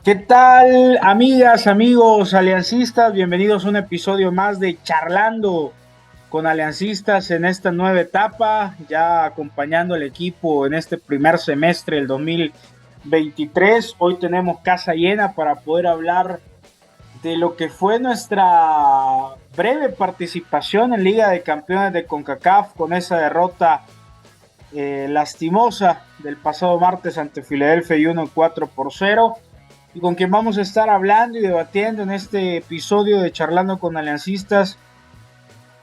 ¿Qué tal, amigas, amigos, aliancistas? Bienvenidos a un episodio más de Charlando con Aliancistas en esta nueva etapa, ya acompañando al equipo en este primer semestre del 2023. Hoy tenemos casa llena para poder hablar de lo que fue nuestra breve participación en Liga de Campeones de CONCACAF con esa derrota lastimosa del pasado martes ante Filadelfia Union 4-0, y con quien vamos a estar hablando y debatiendo en este episodio de Charlando con Aliancistas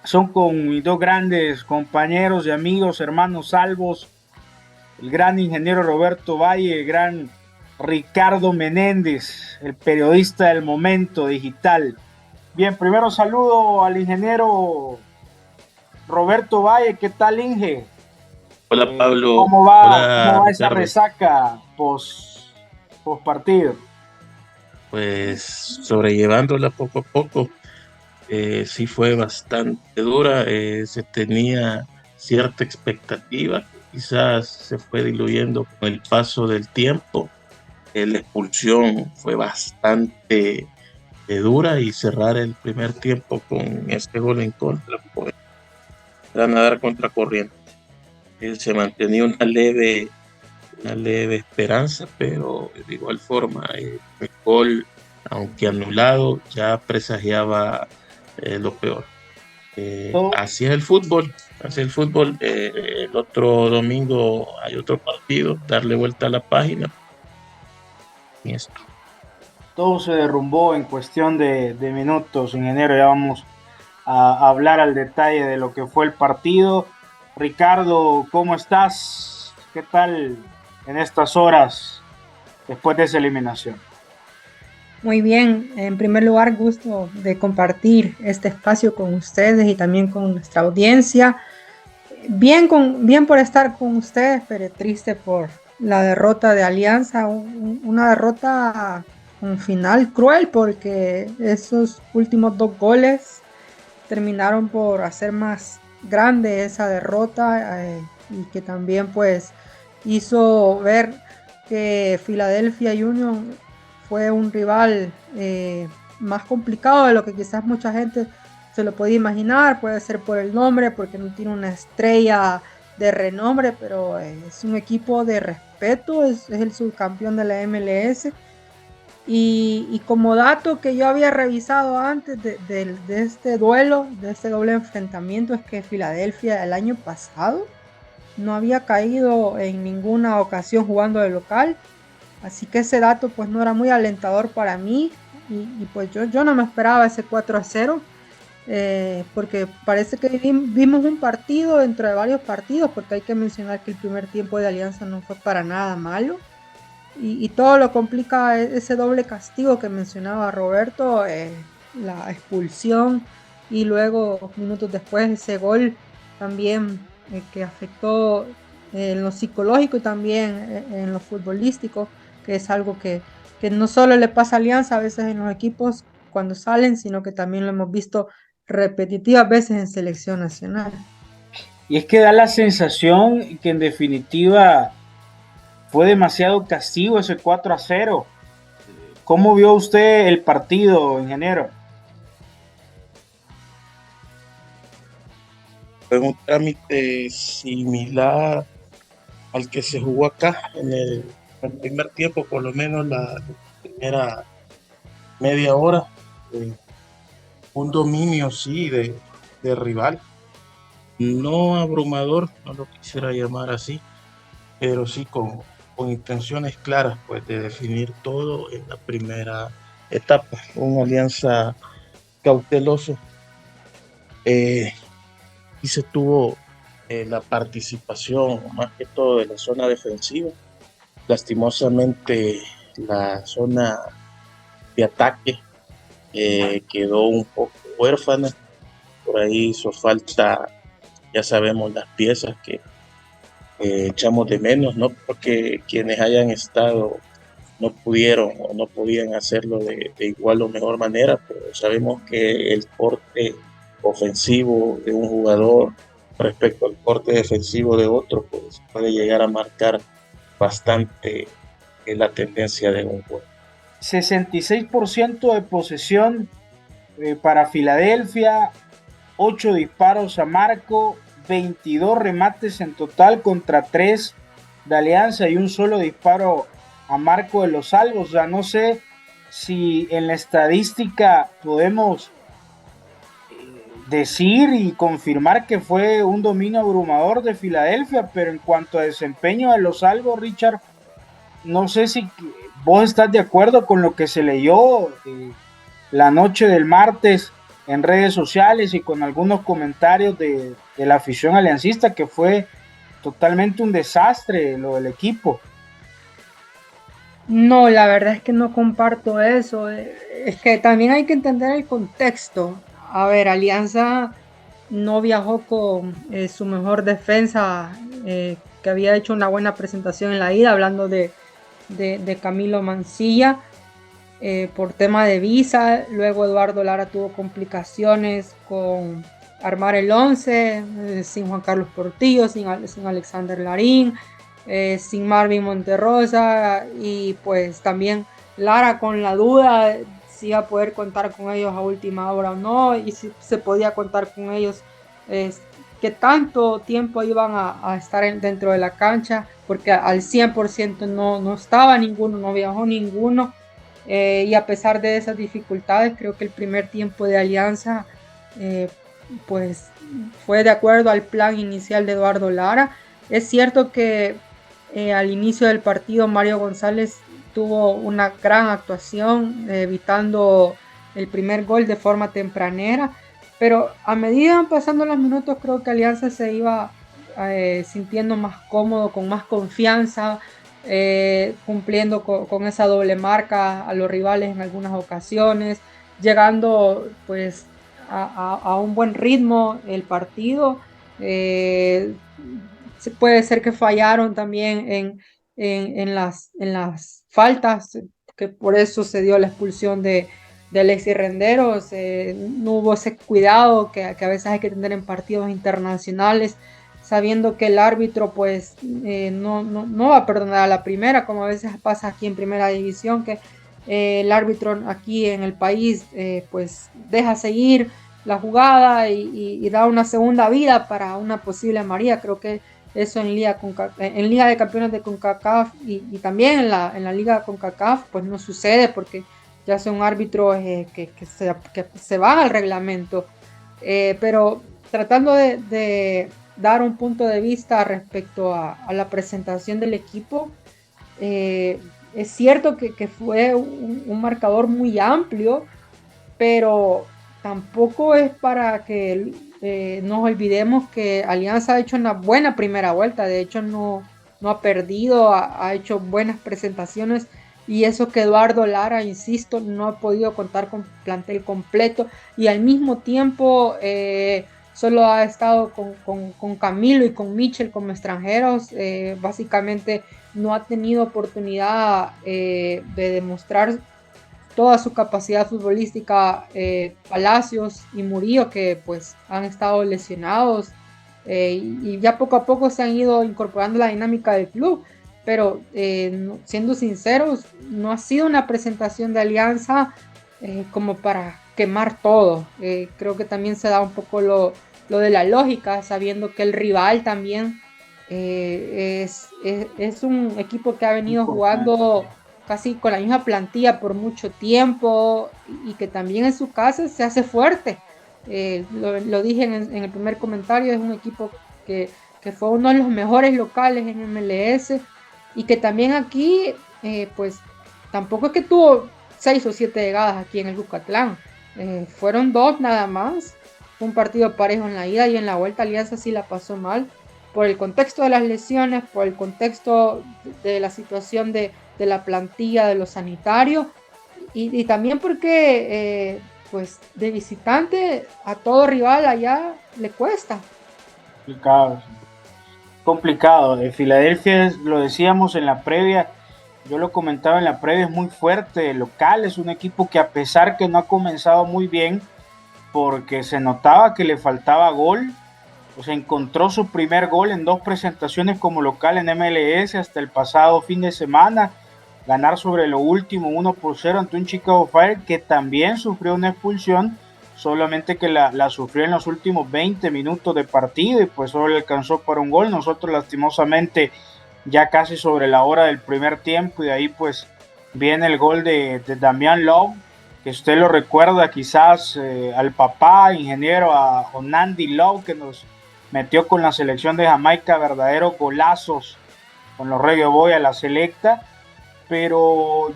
son con mis dos grandes compañeros y amigos, hermanos salvos, el gran ingeniero Roberto Valle, el gran Ricardo Menéndez, el periodista del momento digital. Bien, primero saludo al ingeniero Roberto Valle. ¿Qué tal, Inge? Hola Pablo, Cómo hola va esa Ricardo. resaca post partido? Pues sobrellevándola poco a poco, sí fue bastante dura, se tenía cierta expectativa, quizás se fue diluyendo con el paso del tiempo. La expulsión fue bastante dura y cerrar el primer tiempo con este gol en contra, pues era nadar contra corriente. Se mantenía una leve esperanza, pero de igual forma el gol, aunque anulado, ya presagiaba lo peor. Todo, Así es el fútbol. El otro domingo hay otro partido, darle vuelta a la página y esto. todo se derrumbó en cuestión de minutos, ingeniero. Ya vamos a hablar al detalle de lo que fue el partido. Ricardo, ¿cómo estás? ¿Qué tal en estas horas después de esa eliminación? Muy bien, en primer lugar, gusto de compartir este espacio con ustedes y también con nuestra audiencia. Bien por estar con ustedes, pero triste por la derrota de Alianza, una derrota un final cruel porque esos últimos dos goles terminaron por hacer más grande esa derrota, y que también pues hizo ver que Philadelphia Union fue un rival más complicado de lo que quizás mucha gente se lo podía imaginar. Puede ser por el nombre, porque no tiene una estrella de renombre, pero es un equipo de respeto, es el subcampeón de la MLS. Y como dato que yo había revisado antes de este duelo, de este doble enfrentamiento, es que Filadelfia el año pasado no había caído en ninguna ocasión jugando de local. Así que ese dato pues no era muy alentador para mí. Y pues yo no me esperaba ese 4-0, porque parece que vimos un partido dentro de varios partidos, porque hay que mencionar que el primer tiempo de Alianza no fue para nada malo. Y todo lo complica ese doble castigo que mencionaba Roberto, la expulsión y luego minutos después ese gol también, que afectó en lo psicológico y también en lo futbolístico, que es algo que no solo le pasa a Alianza a veces en los equipos cuando salen, sino que también lo hemos visto repetitivas veces en selección nacional. Y es que da la sensación que en definitiva fue demasiado castigo ese 4-0. ¿Cómo vio usted el partido, ingeniero? Fue un trámite similar al que se jugó acá en el primer tiempo, por lo menos la primera media hora. eh, un dominio, sí, de rival, no abrumador, no lo quisiera llamar así, pero sí con intenciones claras, pues, de definir todo en la primera etapa. Una alianza cauteloso, y se tuvo la participación más que todo de la zona defensiva. Lastimosamente la zona de ataque quedó un poco huérfana. Por ahí hizo falta, ya sabemos, las piezas que echamos de menos, no porque quienes hayan estado no pudieron o no podían hacerlo de igual o mejor manera, pero sabemos que el corte ofensivo de un jugador respecto al corte defensivo de otro, pues puede llegar a marcar bastante la tendencia de un juego. 66% de posesión para Filadelfia, 8 disparos a marco, 22 remates en total contra 3 de Alianza y un solo disparo a marco de los Salvos. O sea, no sé si en la estadística podemos decir y confirmar que fue un dominio abrumador de Filadelfia, pero en cuanto a desempeño de los Salvos, Richard, no sé si vos estás de acuerdo con lo que se leyó la noche del martes en redes sociales y con algunos comentarios de la afición aliancista, que fue totalmente un desastre lo del equipo. No, la verdad es que no comparto eso. Es que también hay que entender el contexto. A ver, Alianza no viajó con su mejor defensa, que había hecho una buena presentación en la ida, hablando de Camilo Mancilla, por tema de visa. Luego Eduardo Lara tuvo complicaciones con armar el 11, sin Juan Carlos Portillo, sin Alexander Larín, sin Marvin Monterrosa, y pues también Lara con la duda si iba a poder contar con ellos a última hora o no, y si se podía contar con ellos, que tanto tiempo iban a estar dentro de la cancha, porque al 100% no estaba ninguno, no viajó ninguno, y a pesar de esas dificultades, creo que el primer tiempo de Alianza pues fue de acuerdo al plan inicial de Eduardo Lara. Es cierto que al inicio del partido Mario González tuvo una gran actuación, evitando el primer gol de forma tempranera, pero a medida iban pasando los minutos, creo que Alianza se iba sintiendo más cómodo, con más confianza, cumpliendo con esa doble marca a los rivales en algunas ocasiones, llegando pues a un buen ritmo el partido. Puede ser que fallaron también en las faltas, que por eso se dio la expulsión de Alexis Renderos. No hubo ese cuidado que a veces hay que tener en partidos internacionales, sabiendo que el árbitro pues no va a perdonar a la primera, como a veces pasa aquí en primera división, que el árbitro aquí en el país pues deja seguir la jugada y da una segunda vida para una posible amarilla. Creo que eso en Liga de Campeones de CONCACAF y también en la Liga CONCACAF pues no sucede, porque ya son árbitros que se van al reglamento, pero tratando de dar un punto de vista respecto a la presentación del equipo, es cierto que fue un marcador muy amplio, pero tampoco es para que nos olvidemos que Alianza ha hecho una buena primera vuelta. De hecho no ha perdido, ha hecho buenas presentaciones, y eso que Eduardo Lara, insisto, no ha podido contar con plantel completo, y al mismo tiempo solo ha estado con Camilo y con Mitchell como extranjeros. Básicamente no ha tenido oportunidad de demostrar toda su capacidad futbolística Palacios y Murillo, que pues han estado lesionados, y ya poco a poco se han ido incorporando a la dinámica del club, pero siendo sinceros, no ha sido una presentación de Alianza como para quemar todo. Creo que también se da un poco lo de la lógica, sabiendo que el rival también es un equipo que ha venido jugando casi con la misma plantilla por mucho tiempo, y que también en su casa se hace fuerte. Lo dije en el primer comentario, es un equipo que fue uno de los mejores locales en MLS, y que también aquí pues tampoco es que tuvo 6 o 7 llegadas aquí en el Cuscatlán, fueron 2 nada más. Fue un partido parejo en la ida, y en la vuelta Alianza sí la pasó mal por el contexto de las lesiones, por el contexto de la situación de la plantilla, de los sanitarios, y también porque pues de visitante a todo rival allá le cuesta. Complicado. De Filadelfia, lo decíamos en la previa, yo lo comentaba en la previa, es muy fuerte local, es un equipo que, a pesar que no ha comenzado muy bien, porque se notaba que le faltaba gol, o sea, encontró su primer gol en 2 presentaciones como local en MLS hasta el pasado fin de semana. ganar sobre lo último 1-0 ante un Chicago Fire que también sufrió una expulsión, solamente que la sufrió en los últimos 20 minutos de partido y pues solo le alcanzó para un gol. Nosotros lastimosamente ya casi sobre la hora del primer tiempo, y de ahí pues viene el gol de Damian Love, que usted lo recuerda quizás al papá ingeniero, a Onandi Love, que nos metió con la selección de Jamaica verdaderos golazos con los Reggae Boys a la selecta. Pero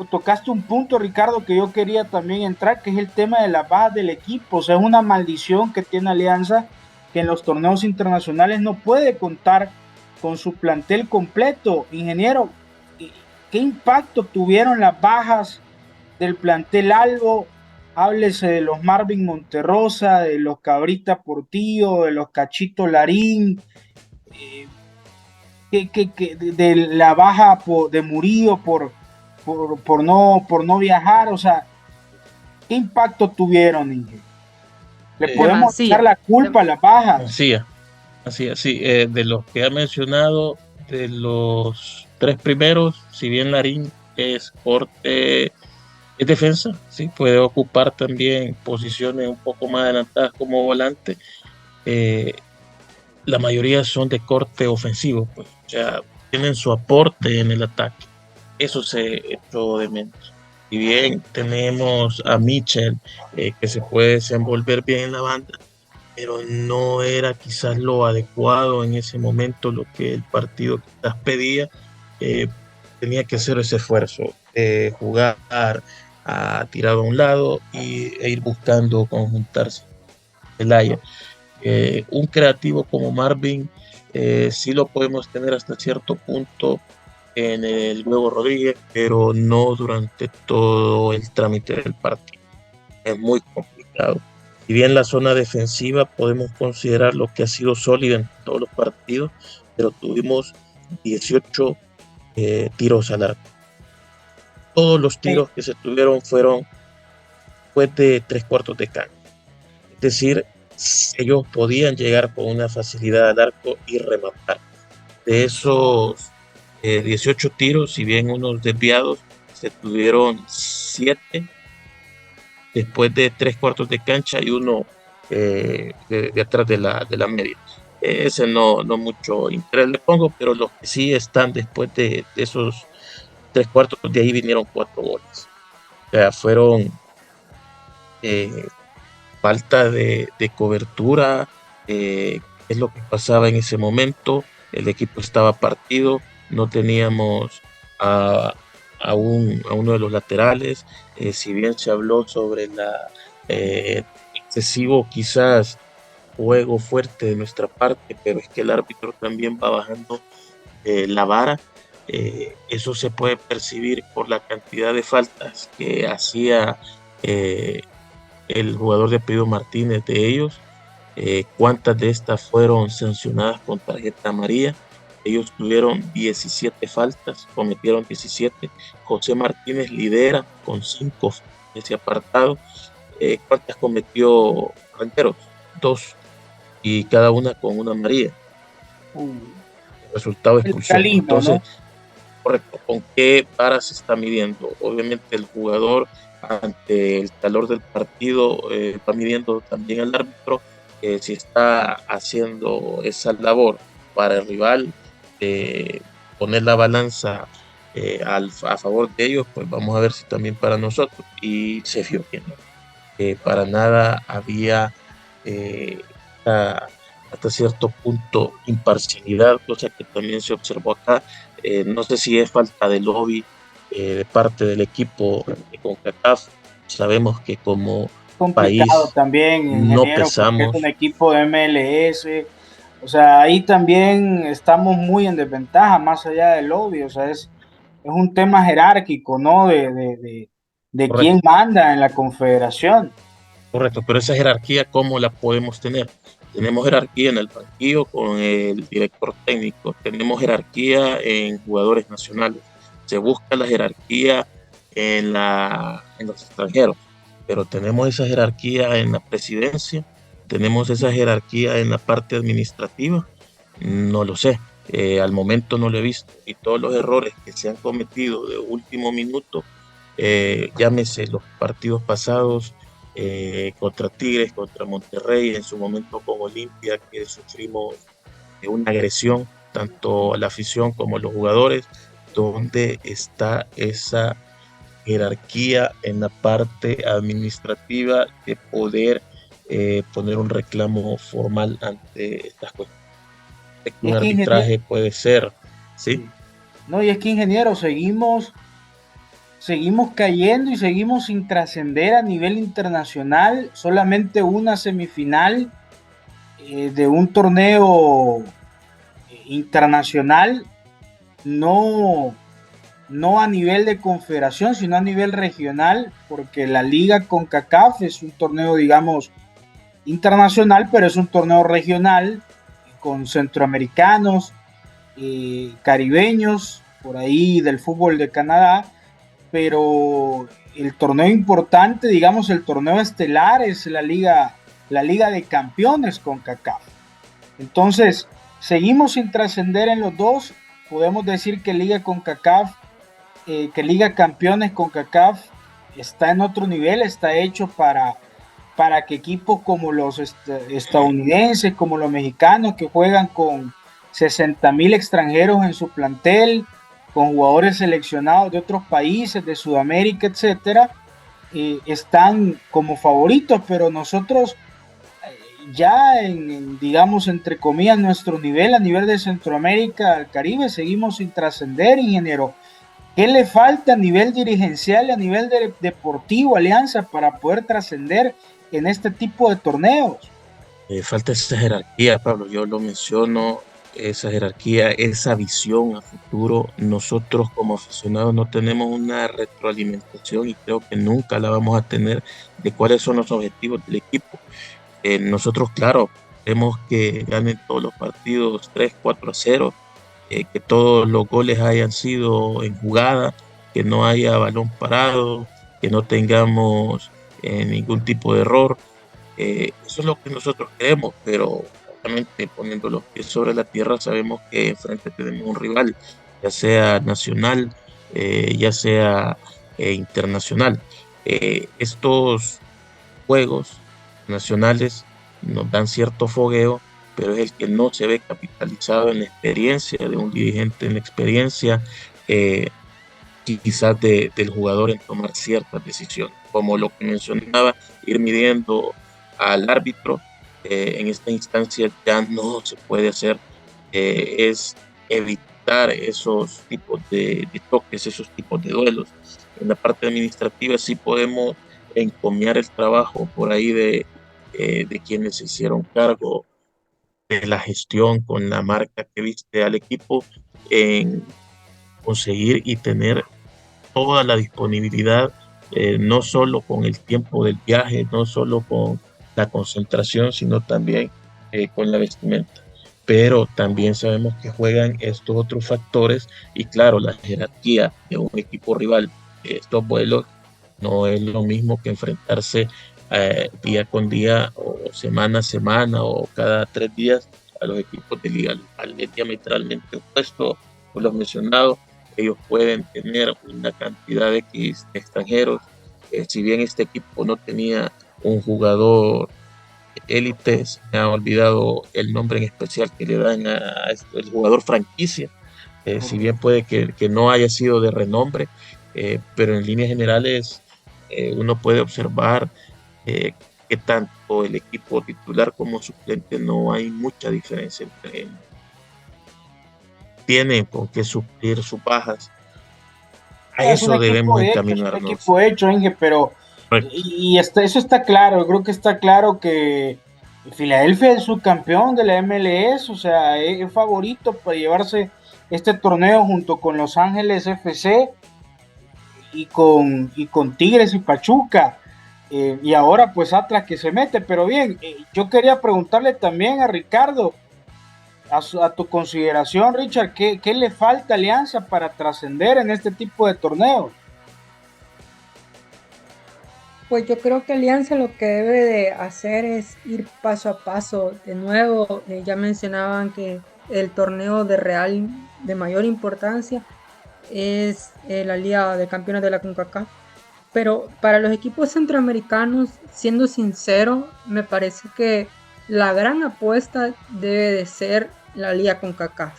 tocaste un punto, Ricardo, que yo quería también entrar, que es el tema de las bajas del equipo. O sea, es una maldición que tiene Alianza, que en los torneos internacionales no puede contar con su plantel completo. Ingeniero, ¿qué impacto tuvieron las bajas del plantel Albo? Háblese de los Marvin Monterrosa, de los Cabrita Portillo, de los Cachito Larín, de la baja de Murillo por no viajar. O sea, ¿qué impacto tuvieron, Inge? ¿Le podemos dar la culpa a las bajas? Así. De los que ha mencionado, de los tres primeros, si bien Larín es defensa, sí, puede ocupar también posiciones un poco más adelantadas como volante. La mayoría son de corte ofensivo, pues, o sea, tienen su aporte en el ataque. Eso se echó de menos. Si bien tenemos a Mitchell, que se puede desenvolver bien en la banda, pero no era quizás lo adecuado en ese momento, lo que el partido quizás pedía. Tenía que hacer ese esfuerzo, jugar tirado a un lado e ir buscando conjuntarse. Celaya. Un creativo como Marvin sí lo podemos tener hasta cierto punto en el Huevo Rodríguez, pero no durante todo el trámite del partido. Es muy complicado. Si bien la zona defensiva podemos considerar lo que ha sido sólida en todos los partidos, pero tuvimos 18 tiros al arco. Todos los tiros que se tuvieron fueron después de 3/4 de cancha. Es decir, ellos podían llegar con una facilidad al arco y rematar. De esos 18 tiros, si bien unos desviados, se tuvieron 7 después de 3/4 de cancha y uno de atrás de la media. Ese no mucho interés le pongo, pero los que sí están después de esos 3/4, de ahí vinieron 4 goles. O sea, fueron falta de cobertura, es lo que pasaba en ese momento. El equipo estaba partido, no teníamos a uno de los laterales. Si bien se habló sobre la excesivo quizás juego fuerte de nuestra parte, pero es que el árbitro también va bajando la vara. Eso se puede percibir por la cantidad de faltas que hacía el jugador de apellido Martínez de ellos. Cuántas de estas fueron sancionadas con tarjeta amarilla. Ellos tuvieron 17 faltas, cometieron 17. José Martínez lidera con 5 en ese apartado. ¿Cuántas cometió Rancheros? 2, y cada una con una amarilla. El resultado es expulsión. Entonces, ¿no? Correcto, ¿con qué vara se está midiendo? Obviamente el jugador, ante el calor del partido, va midiendo también al árbitro si está haciendo esa labor para el rival, poner la balanza a favor de ellos. Pues vamos a ver si también para nosotros. Y se vio que no, para nada había hasta cierto punto imparcialidad, cosa que también se observó acá. No sé si es falta de lobby de parte del equipo de CONCACAF. Sabemos que como país también, no pesamos. Es un equipo de MLS. O sea, ahí también estamos muy en desventaja, más allá del lobby. O sea, es un tema jerárquico, ¿no? De quién manda en la confederación. Correcto, pero esa jerarquía, ¿cómo la podemos tener? Tenemos jerarquía en el banquillo con el director técnico, tenemos jerarquía en jugadores nacionales, se busca la jerarquía en los extranjeros, pero tenemos esa jerarquía en la presidencia, tenemos esa jerarquía en la parte administrativa, no lo sé. Al momento no lo he visto, y todos los errores que se han cometido de último minuto, llámese los partidos pasados, contra Tigres, contra Monterrey, en su momento con Olimpia, que sufrimos una agresión tanto a la afición como a los jugadores. ¿Dónde está esa jerarquía en la parte administrativa de poder poner un reclamo formal ante estas cuestiones? Un Es que arbitraje puede ser, ¿sí? no, y es que, ingeniero, seguimos cayendo y seguimos sin trascender a nivel internacional. Solamente una semifinal de un torneo internacional, no, no a nivel de confederación, sino a nivel regional, porque la liga CONCACAF es un torneo, digamos, internacional, pero es un torneo regional con centroamericanos, caribeños, por ahí del fútbol de Canadá, pero el torneo importante, digamos, el torneo estelar es la Liga de Campeones CONCACAF. Entonces, seguimos sin trascender en los dos. Podemos decir que Liga CONCACAF, que Liga Campeones CONCACAF está en otro nivel, está hecho para que equipos como los estadounidenses, como los mexicanos, que juegan con 60,000 extranjeros en su plantel, con jugadores seleccionados de otros países, de Sudamérica, etcétera, están como favoritos, pero nosotros ya digamos, entre comillas, nuestro nivel, a nivel de Centroamérica, al Caribe, seguimos sin trascender, ingeniero. ¿Qué le falta a nivel dirigencial y a nivel deportivo, Alianza, para poder trascender en este tipo de torneos? Falta esa jerarquía, Pablo, yo lo menciono, esa jerarquía, esa visión a futuro. Nosotros como aficionados no tenemos una retroalimentación, y creo que nunca la vamos a tener, de cuáles son los objetivos del equipo. Nosotros, claro, queremos que ganen todos los partidos 3-4-0, que todos los goles hayan sido en jugada, que no haya balón parado, que no tengamos ningún tipo de error. Eso es lo que nosotros queremos, pero obviamente, poniendo los pies sobre la tierra, sabemos que enfrente tenemos un rival, ya sea nacional, ya sea internacional. Estos juegos nacionales nos dan cierto fogueo, pero es el que no se ve capitalizado en la experiencia de un dirigente, en la experiencia eh, quizás del jugador en tomar ciertas decisiones, como lo que mencionaba, ir midiendo al árbitro. En esta instancia ya no se puede hacer, es evitar esos tipos de toques, esos tipos de duelos. En la parte administrativa sí podemos encomiar el trabajo por ahí de quienes se hicieron cargo de la gestión con la marca que viste al equipo, en conseguir y tener toda la disponibilidad, no solo con el tiempo del viaje, no solo con la concentración, sino también con la vestimenta. Pero también sabemos que juegan estos otros factores, y claro, la jerarquía de un equipo rival, estos vuelos, no es lo mismo que enfrentarse día con día o semana a semana o cada 3 días a los equipos de liga local. Es diametralmente opuesto, por lo mencionado. Ellos pueden tener una cantidad de X extranjeros. Si bien este equipo no tenía un jugador élite, se me ha olvidado el nombre en especial que le dan el jugador franquicia. Si bien puede que no haya sido de renombre, pero en líneas generales uno puede observar que tanto el equipo titular como suplente no hay mucha diferencia entre ellos. Tienen con qué suplir sus bajas. A Es un eso equipo debemos hecho, es un encaminarnos. equipo hecho, Inge, pero eso está claro. Creo que está claro que Filadelfia es subcampeón de la MLS, o sea, es favorito para llevarse este torneo junto con Los Ángeles FC y con Tigres y Pachuca. Y ahora pues Atlas que se mete, pero bien, yo quería preguntarle también a Ricardo, a tu consideración, Richard, ¿qué le falta a Alianza para trascender en este tipo de torneos? Pues yo creo que Alianza lo que debe de hacer es ir paso a paso. De nuevo, ya mencionaban que el torneo de mayor importancia es la Liga de Campeones de la CONCACAF. Pero para los equipos centroamericanos, siendo sincero, me parece que la gran apuesta debe de ser la Liga CONCACAF.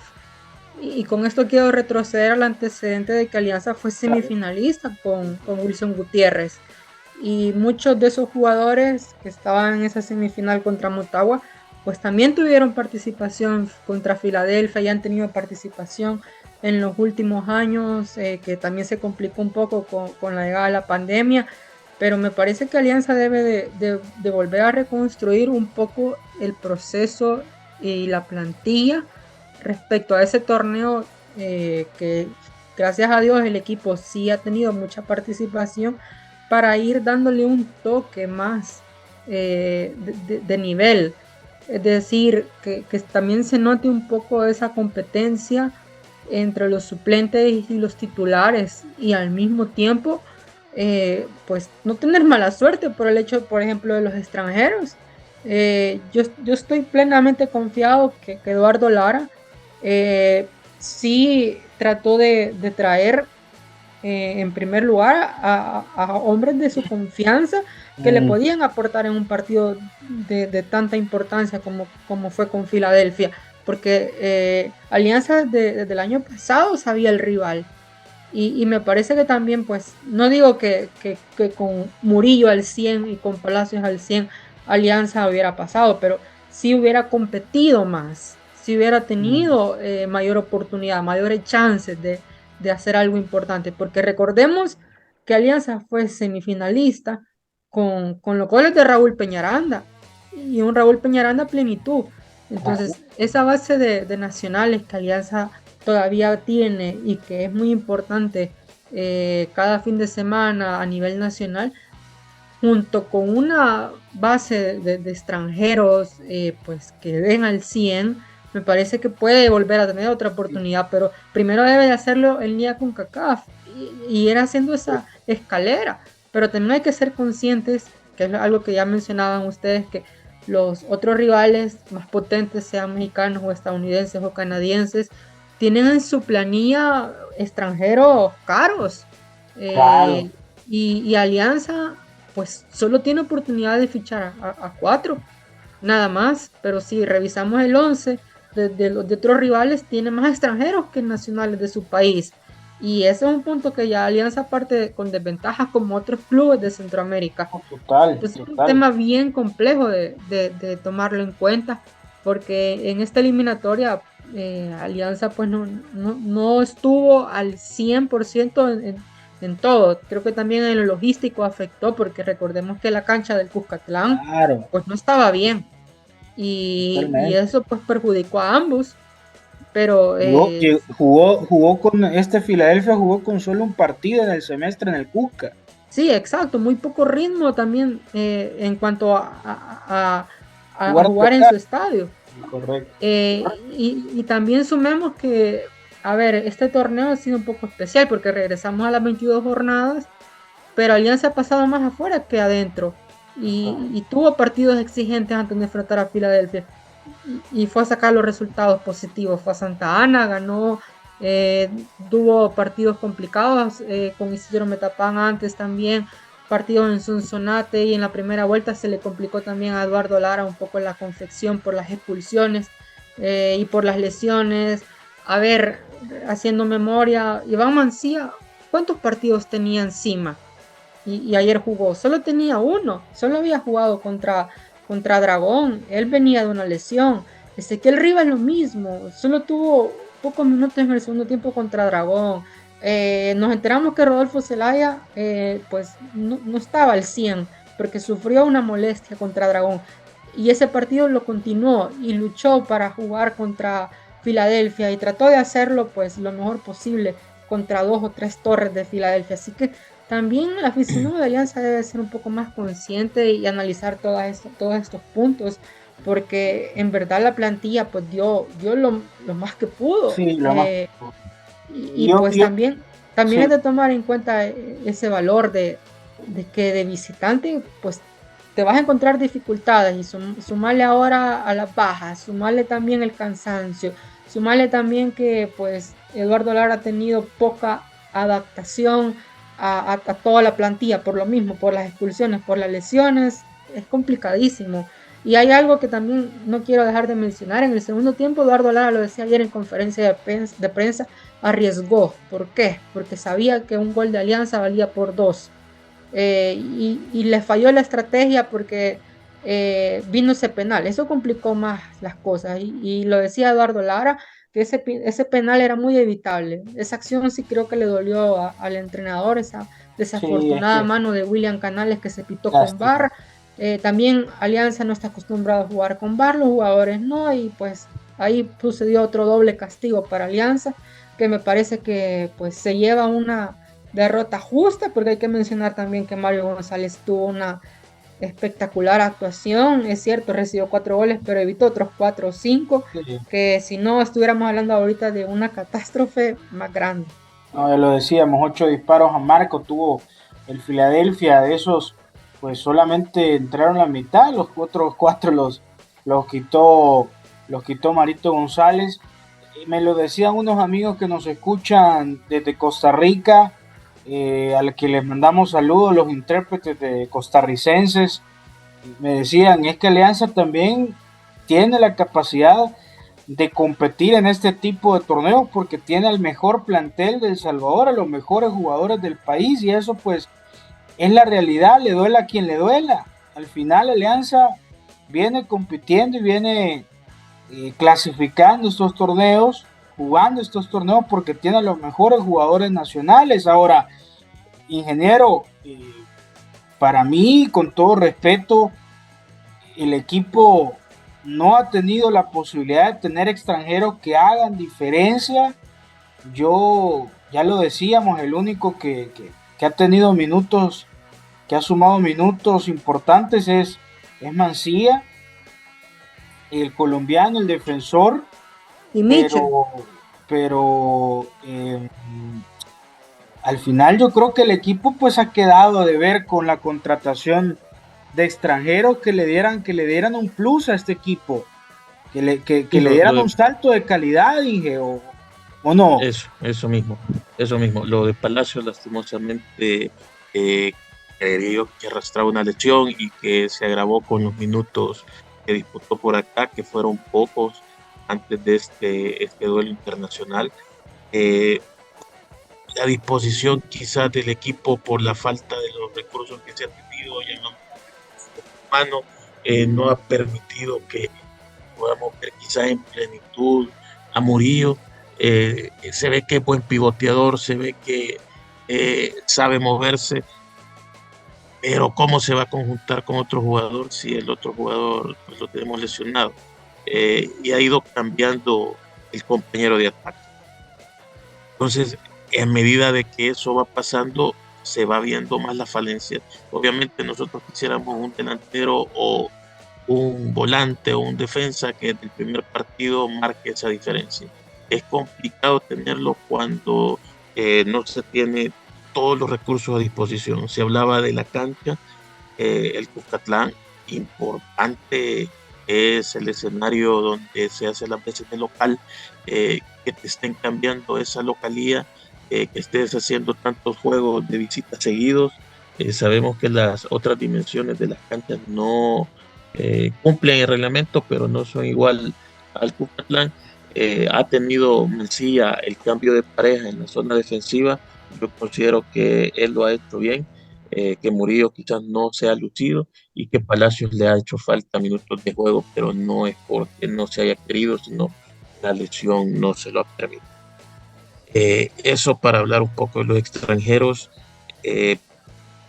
Y con esto quiero retroceder al antecedente de que Alianza fue semifinalista con Wilson Gutiérrez. Y muchos de esos jugadores que estaban en esa semifinal contra Motagua, pues también tuvieron participación contra Filadelfia y han tenido participación en los últimos años, que también se complicó un poco con la llegada de la pandemia, pero me parece que Alianza debe de volver a reconstruir un poco el proceso y la plantilla respecto a ese torneo, que gracias a Dios el equipo sí ha tenido mucha participación, para ir dándole un toque más de nivel, es decir, que también se note un poco esa competencia entre los suplentes y los titulares, y al mismo tiempo pues no tener mala suerte por el hecho, por ejemplo, de los extranjeros. Yo estoy plenamente confiado que Eduardo Lara sí trató de traer en primer lugar a hombres de su confianza que le podían aportar en un partido de tanta importancia como fue con Filadelfia, porque Alianza desde el año pasado sabía el rival, y me parece que también, pues no digo que con Murillo al 100 y con Palacios al 100 Alianza hubiera pasado, pero sí hubiera competido más, si hubiera tenido mayor oportunidad, mayores chances de hacer algo importante, porque recordemos que Alianza fue semifinalista con los goles de Raúl Peñaranda, y un Raúl Peñaranda a plenitud. Entonces esa base de nacionales que Alianza todavía tiene y que es muy importante cada fin de semana a nivel nacional, junto con una base de extranjeros pues que den al 100, me parece que puede volver a tener otra oportunidad, pero primero debe de hacerlo el Liga CONCACAF y ir haciendo esa escalera. Pero también hay que ser conscientes, que es algo que ya mencionaban ustedes, que los otros rivales más potentes, sean mexicanos o estadounidenses o canadienses, tienen en su planilla extranjeros caros. Claro. Y Alianza pues solo tiene oportunidad de fichar a 4 nada más, pero si revisamos el 11 de otros rivales, tiene más extranjeros que nacionales de su país, y ese es un punto que ya Alianza parte con desventajas como otros clubes de Centroamérica. Entonces es un tema bien complejo de tomarlo en cuenta, porque en esta eliminatoria Alianza pues no estuvo al 100% en todo. Creo que también en lo logístico afectó, porque recordemos que la cancha del Cuscatlán pues no estaba bien, y eso pues perjudicó a ambos. Pero jugó con Filadelfia, jugó con solo un partido en el semestre en el Cusca. Sí, exacto, muy poco ritmo también en cuanto a jugar en su estadio. Correcto. Y también sumemos que, a ver, este torneo ha sido un poco especial porque regresamos a las 22 jornadas, pero Alianza ha pasado más afuera que adentro, y tuvo partidos exigentes antes de enfrentar a Filadelfia, y fue a sacar los resultados positivos. Fue a Santa Ana, ganó, tuvo partidos complicados con Isidro Metapán antes también, partidos en Sonsonate, y en la primera vuelta se le complicó también a Eduardo Lara un poco la confección por las expulsiones y por las lesiones. A ver, haciendo memoria, Iván Mancía, ¿cuántos partidos tenía encima? Y ayer jugó, solo tenía uno, solo había jugado contra Dragón, él venía de una lesión. Ezequiel Rivas lo mismo, solo tuvo pocos minutos en el segundo tiempo contra Dragón. Nos enteramos que Rodolfo Zelaya pues no estaba al 100 porque sufrió una molestia contra Dragón, y ese partido lo continuó y luchó para jugar contra Filadelfia y trató de hacerlo pues lo mejor posible contra 2 o 3 torres de Filadelfia. Así que también el aficionado de Alianza debe ser un poco más consciente y analizar todos estos puntos, porque en verdad la plantilla pues dio lo más que pudo. Sí, pues también sí, es de tomar en cuenta ese valor de que de visitante pues te vas a encontrar dificultades, y sumarle ahora a las bajas, sumarle también el cansancio, Sumarle también que pues Eduardo Lara ha tenido poca adaptación a toda la plantilla por lo mismo, por las expulsiones, por las lesiones, es complicadísimo. Y hay algo que también no quiero dejar de mencionar. En el segundo tiempo, Eduardo Lara, lo decía ayer en conferencia de prensa, arriesgó. ¿Por qué? Porque sabía que un gol de Alianza valía por 2. Y le falló la estrategia porque vino ese penal. Eso complicó más las cosas. Y lo decía Eduardo Lara, que ese penal era muy evitable. Esa acción sí creo que le dolió al entrenador, esa Sí, es desafortunada que mano de William Canales que se pitó con lástima. VAR. También Alianza no está acostumbrado a jugar con VAR, los jugadores no, y pues ahí sucedió otro doble castigo para Alianza, que me parece que pues se lleva una derrota justa, porque hay que mencionar también que Mario González tuvo una espectacular actuación, es cierto, recibió 4 goles, pero evitó otros 4 o 5, Sí. que si no estuviéramos hablando ahorita de una catástrofe más grande. No, ya lo decíamos, 8 disparos a marco tuvo el Philadelphia, de esos pues solamente entraron la mitad, los otros 4 los quitó Marito González. Y me lo decían unos amigos que nos escuchan desde Costa Rica, al que les mandamos saludos, los intérpretes de costarricenses, me decían, es que Alianza también tiene la capacidad de competir en este tipo de torneos porque tiene el mejor plantel de El Salvador, a los mejores jugadores del país, y eso pues es la realidad, le duela a quien le duela. Al final Alianza viene compitiendo y viene clasificando estos torneos, jugando estos torneos porque tiene a los mejores jugadores nacionales. Ahora, ingeniero, para mí, con todo respeto, el equipo no ha tenido la posibilidad de tener extranjeros que hagan diferencia. Yo, ya lo decíamos, el único que ha tenido minutos, que ha sumado minutos importantes es Mancía, el colombiano, el defensor, Y Mitchell. pero al final yo creo que el equipo pues ha quedado de ver con la contratación de extranjeros que le dieran un plus a este equipo, que Sí, le dieran un salto de calidad, Inge, o no. eso mismo. Lo de Palacios, lastimosamente, creo que arrastraba una lesión y que se agravó con los minutos que disputó por acá, que fueron pocos antes de este duelo internacional. Eh, la disposición quizás del equipo por la falta de los recursos que se ha tenido ya en humano, no ha permitido que podamos ver quizás en plenitud a Murillo. Se ve que es buen pivoteador, se ve que sabe moverse, pero cómo se va a conjuntar con otro jugador si el otro jugador pues, lo tenemos lesionado. Y ha ido cambiando el compañero de ataque. Entonces, en medida de que eso va pasando, se va viendo más la falencia. Obviamente nosotros quisiéramos un delantero o un volante o un defensa que desde el primer partido marque esa diferencia. Es complicado tenerlo cuando no se tiene todos los recursos a disposición. Se hablaba de la cancha, el Cuscatlán, importante es el escenario donde se hace las veces de local, que te estén cambiando esa localía, que estés haciendo tantos juegos de visita seguidos. Sabemos que las otras dimensiones de las canchas no cumplen el reglamento, pero no son igual al Cuscatlán. Ha tenido Mencía el cambio de pareja en la zona defensiva. Yo considero que él lo ha hecho bien, que Murillo quizás no se ha lucido y que Palacios le ha hecho falta minutos de juego, pero no es porque no se haya querido, sino la lesión no se lo ha permitido. Eso para hablar un poco de los extranjeros. Eh,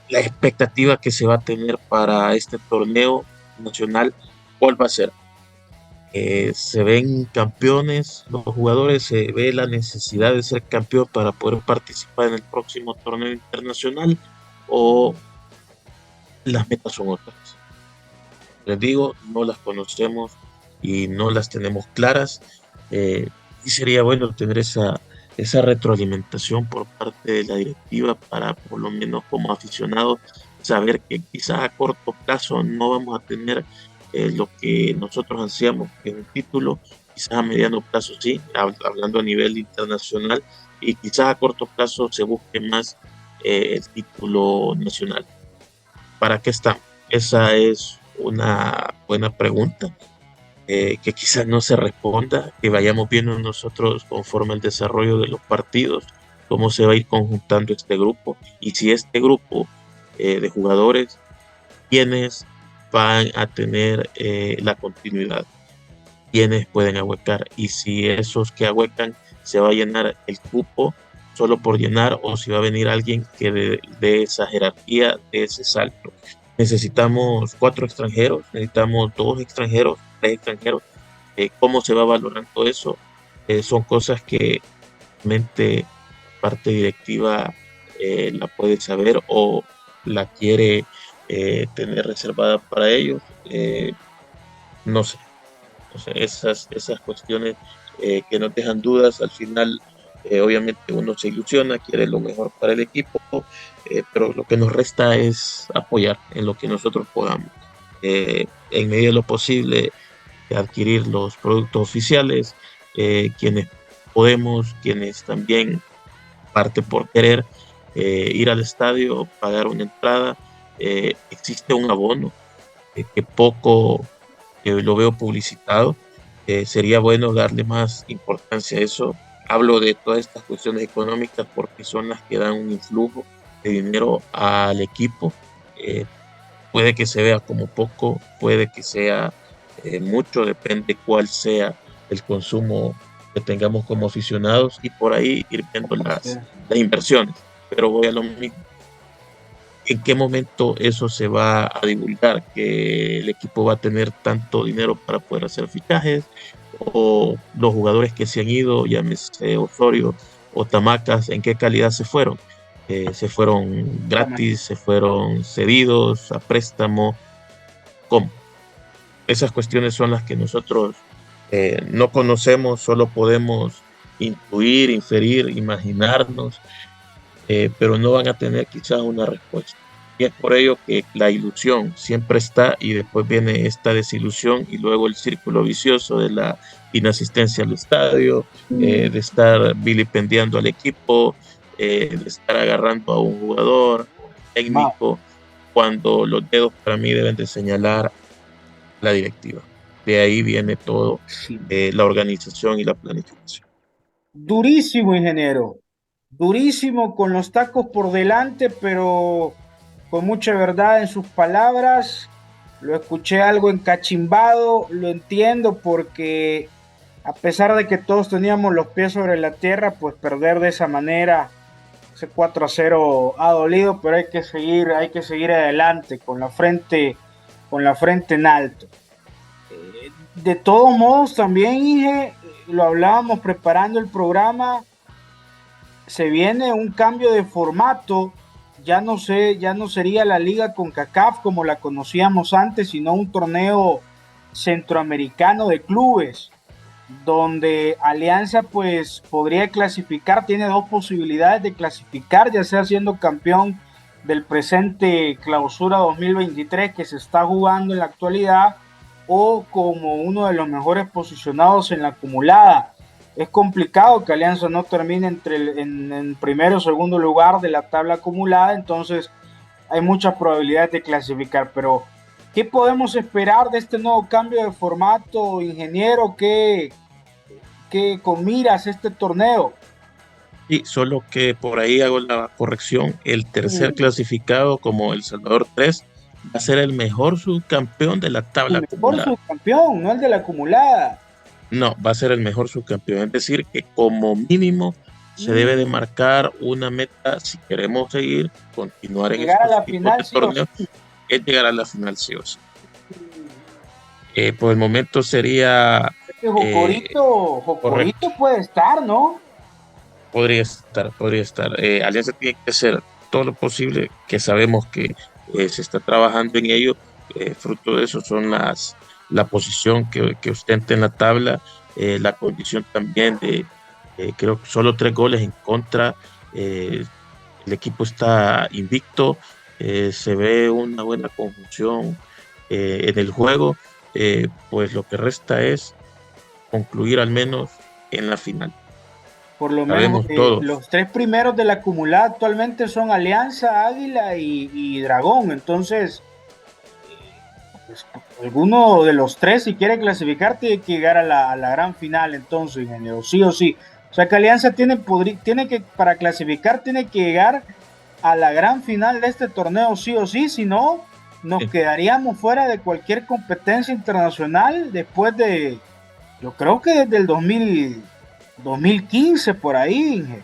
la expectativa que se va a tener para este torneo nacional, ¿cuál va a ser? Se ven campeones, los jugadores, se ve la necesidad de ser campeón para poder participar en el próximo torneo internacional, o las metas son otras. Les digo, no las conocemos y no las tenemos claras, y sería bueno tener esa retroalimentación por parte de la directiva para, por lo menos como aficionados, saber que quizás a corto plazo no vamos a tener lo que nosotros ansiamos, que es un título, quizás a mediano plazo sí, hablando a nivel internacional, y quizás a corto plazo se busque más el título nacional. ¿Para qué está? Esa es una buena pregunta, que quizás no se responda, que vayamos viendo nosotros conforme el desarrollo de los partidos, cómo se va a ir conjuntando este grupo, y si este grupo de jugadores, quienes van a tener la continuidad, quienes pueden ahuecar, y si esos que ahuecan se va a llenar el cupo solo por llenar, o si va a venir alguien que de esa jerarquía, de ese salto. Necesitamos 4 extranjeros, necesitamos 2 extranjeros, 3 extranjeros. ¿Cómo se va valorando eso? Son cosas que mente parte directiva la puede saber o la quiere tener reservada para ellos. No sé, o sea, esas cuestiones que nos dejan dudas. Al final, obviamente uno se ilusiona, quiere lo mejor para el equipo, pero lo que nos resta es apoyar en lo que nosotros podamos. En medida de lo posible, adquirir los productos oficiales, quienes podemos, quienes también parte por querer ir al estadio, pagar una entrada. Existe un abono que poco lo veo publicitado. Sería bueno darle más importancia a eso. Hablo de todas estas cuestiones económicas porque son las que dan un influjo de dinero al equipo. Puede que se vea como poco, puede que sea mucho, depende cuál sea el consumo que tengamos como aficionados, y por ahí ir viendo las inversiones. Pero voy a lo mismo. ¿En qué momento eso se va a divulgar? ¿Que el equipo va a tener tanto dinero para poder hacer fichajes? ¿O los jugadores que se han ido, llámese Osorio o Tamacas, en qué calidad se fueron? ¿Se fueron gratis? ¿Se fueron cedidos a préstamo? ¿Cómo? Esas cuestiones son las que nosotros no conocemos, solo podemos intuir, inferir, imaginarnos, pero no van a tener quizás una respuesta. Y es por ello que la ilusión siempre está, y después viene esta desilusión y luego el círculo vicioso de la inasistencia al estadio, de estar vilipendiando al equipo, de estar agarrando a un jugador técnico, cuando los dedos para mí deben de señalar la directiva. De ahí viene todo, la organización y la planificación. Durísimo, ingeniero. Durísimo, con los tacos por delante, pero con mucha verdad en sus palabras. Lo escuché algo encachimbado, lo entiendo, porque a pesar de que todos teníamos los pies sobre la tierra, pues perder de esa manera, ese 4-0 ha dolido, pero hay que seguir adelante con la frente en alto. De todos modos, también, Inge, lo hablábamos preparando el programa, se viene un cambio de formato. Ya no sería la liga CONCACAF como la conocíamos antes, sino un torneo centroamericano de clubes, donde Alianza pues podría clasificar, tiene 2 posibilidades de clasificar, ya sea siendo campeón del presente Clausura 2023 que se está jugando en la actualidad, o como uno de los mejores posicionados en la acumulada. Es complicado que Alianza no termine en primero o segundo lugar de la tabla acumulada, entonces hay muchas probabilidades de clasificar. Pero ¿qué podemos esperar de este nuevo cambio de formato, ingeniero? ¿Qué con miras este torneo? Y solo que por ahí hago la corrección: el tercer clasificado, como El Salvador 3, va a ser el mejor subcampeón de la tabla acumulada. El mejor subcampeón, no el de la acumulada. No, va a ser el mejor subcampeón. Es decir, que como mínimo se debe de marcar una meta si queremos seguir, continuar en estos tipos de torneos, es llegar a la final sí o sí. Por el momento sería... Jocorito puede estar, ¿no? Podría estar. Alianza tiene que hacer todo lo posible, que sabemos que se está trabajando en ello. Fruto de eso son la posición que ostenta en la tabla, la condición también de creo que solo 3 goles en contra. El equipo está invicto, se ve una buena conjunción en el juego. Pues lo que resta es concluir al menos en la final. Por lo Sabemos menos todos. los 3 primeros de la acumulada actualmente son Alianza, Águila y Dragón. Entonces, pues, alguno de los 3, si quiere clasificar, tiene que llegar a la gran final. Entonces, ingeniero, sí o sí. O sea que Alianza tiene que, para clasificar, tiene que llegar a la gran final de este torneo, sí o sí. Si no, nos quedaríamos fuera de cualquier competencia internacional después de, yo creo que desde el 2015 por ahí, Inge.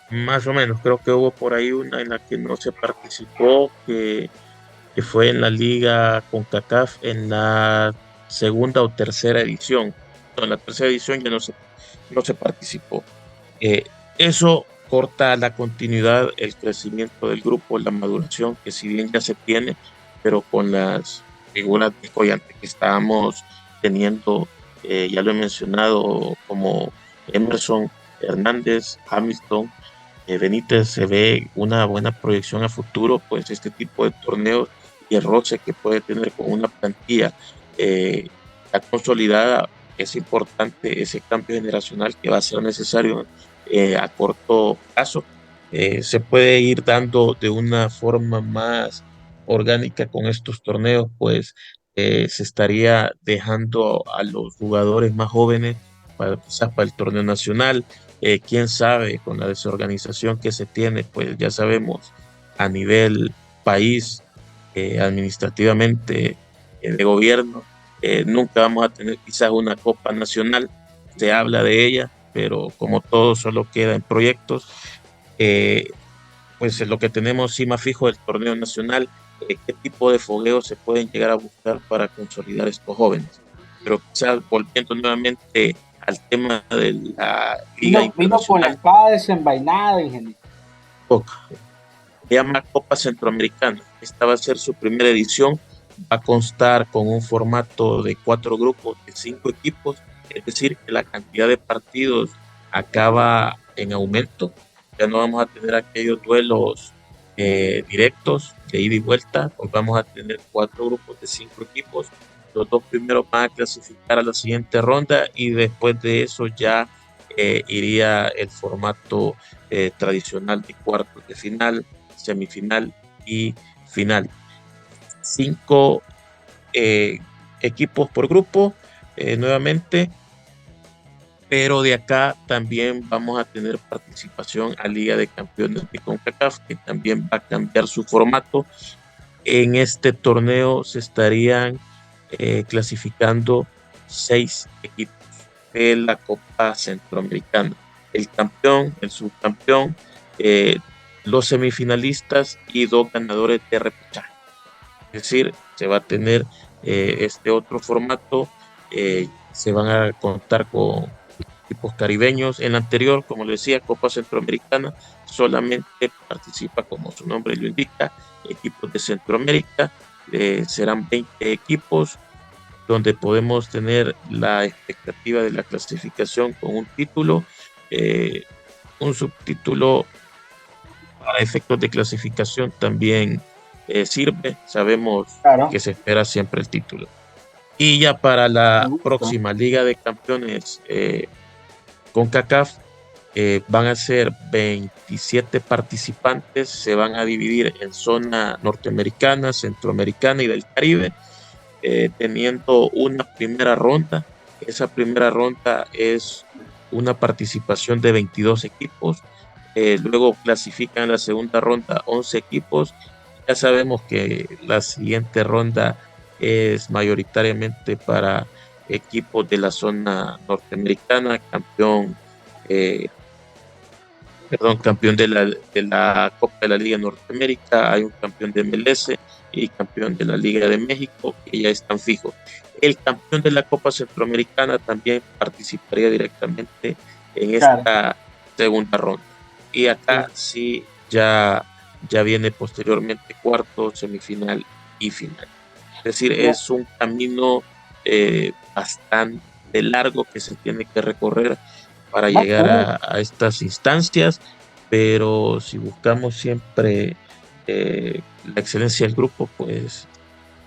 Más o menos, creo que hubo por ahí una en la que no se participó, que fue en la Liga CONCACAF en la segunda o tercera edición. No, en la tercera edición ya no se participó. Eso corta la continuidad, el crecimiento del grupo, la maduración, que si bien ya se tiene, pero con las figuras descollantes que estábamos teniendo, ya lo he mencionado, como Emerson, Hernández, Hamilton, Benítez, se ve una buena proyección a futuro, pues este tipo de torneos y el roce que puede tener con una plantilla ya consolidada, es importante ese cambio generacional que va a ser necesario a corto plazo. Se puede ir dando de una forma más orgánica con estos torneos, pues se estaría dejando a los jugadores más jóvenes quizás para el torneo nacional. Quién sabe, con la desorganización que se tiene, pues ya sabemos a nivel país, administrativamente, de gobierno, nunca vamos a tener quizás una Copa Nacional. Se habla de ella, pero como todo solo queda en proyectos. Pues lo que tenemos sí más fijo del torneo nacional, qué tipo de fogueos se pueden llegar a buscar para consolidar estos jóvenes. Pero quizás volviendo nuevamente al tema de la Liga Vino con la Internacional, espada desenvainada, ingeniero. se llama Copa Centroamericana. Esta va a ser su primera edición, va a constar con un formato de 4 grupos de 5 equipos, es decir, que la cantidad de partidos acaba en aumento. Ya no vamos a tener aquellos duelos directos de ida y vuelta, pues vamos a tener 4 grupos de 5 equipos. Los 2 primeros van a clasificar a la siguiente ronda y después de eso ya iría el formato tradicional de cuartos de final, semifinal y final. 5 equipos por grupo, nuevamente, pero de acá también vamos a tener participación a Liga de Campeones de CONCACAF, que también va a cambiar su formato. En este torneo se estarían clasificando 6 equipos de la Copa Centroamericana. El campeón, el subcampeón, los semifinalistas y 2 ganadores de repechaje. Es decir, se va a tener este otro formato, se van a contar con equipos caribeños. En la anterior, como le decía, Copa Centroamericana, solamente participa, como su nombre lo indica, equipos de Centroamérica. Serán 20 equipos, donde podemos tener la expectativa de la clasificación con un título, un subtítulo para efectos de clasificación también sirve. Sabemos que se espera siempre el título. Y ya para la próxima Liga de Campeones CONCACAF, van a ser 27 participantes, se van a dividir en zona norteamericana, centroamericana y del Caribe, teniendo una primera ronda. Esa primera ronda es una participación de 22 equipos. Luego clasifican la segunda ronda 11 equipos. Ya sabemos que la siguiente ronda es mayoritariamente para equipos de la zona norteamericana, campeón de la Copa de la Liga Norteamérica, hay un campeón de MLS y campeón de la Liga de México que ya están fijos. El campeón de la Copa Centroamericana también participaría directamente en esta segunda ronda. Y acá sí ya viene posteriormente cuarto, semifinal y final. Es decir, es un camino bastante largo que se tiene que recorrer para llegar a estas instancias, pero si buscamos siempre la excelencia del grupo, pues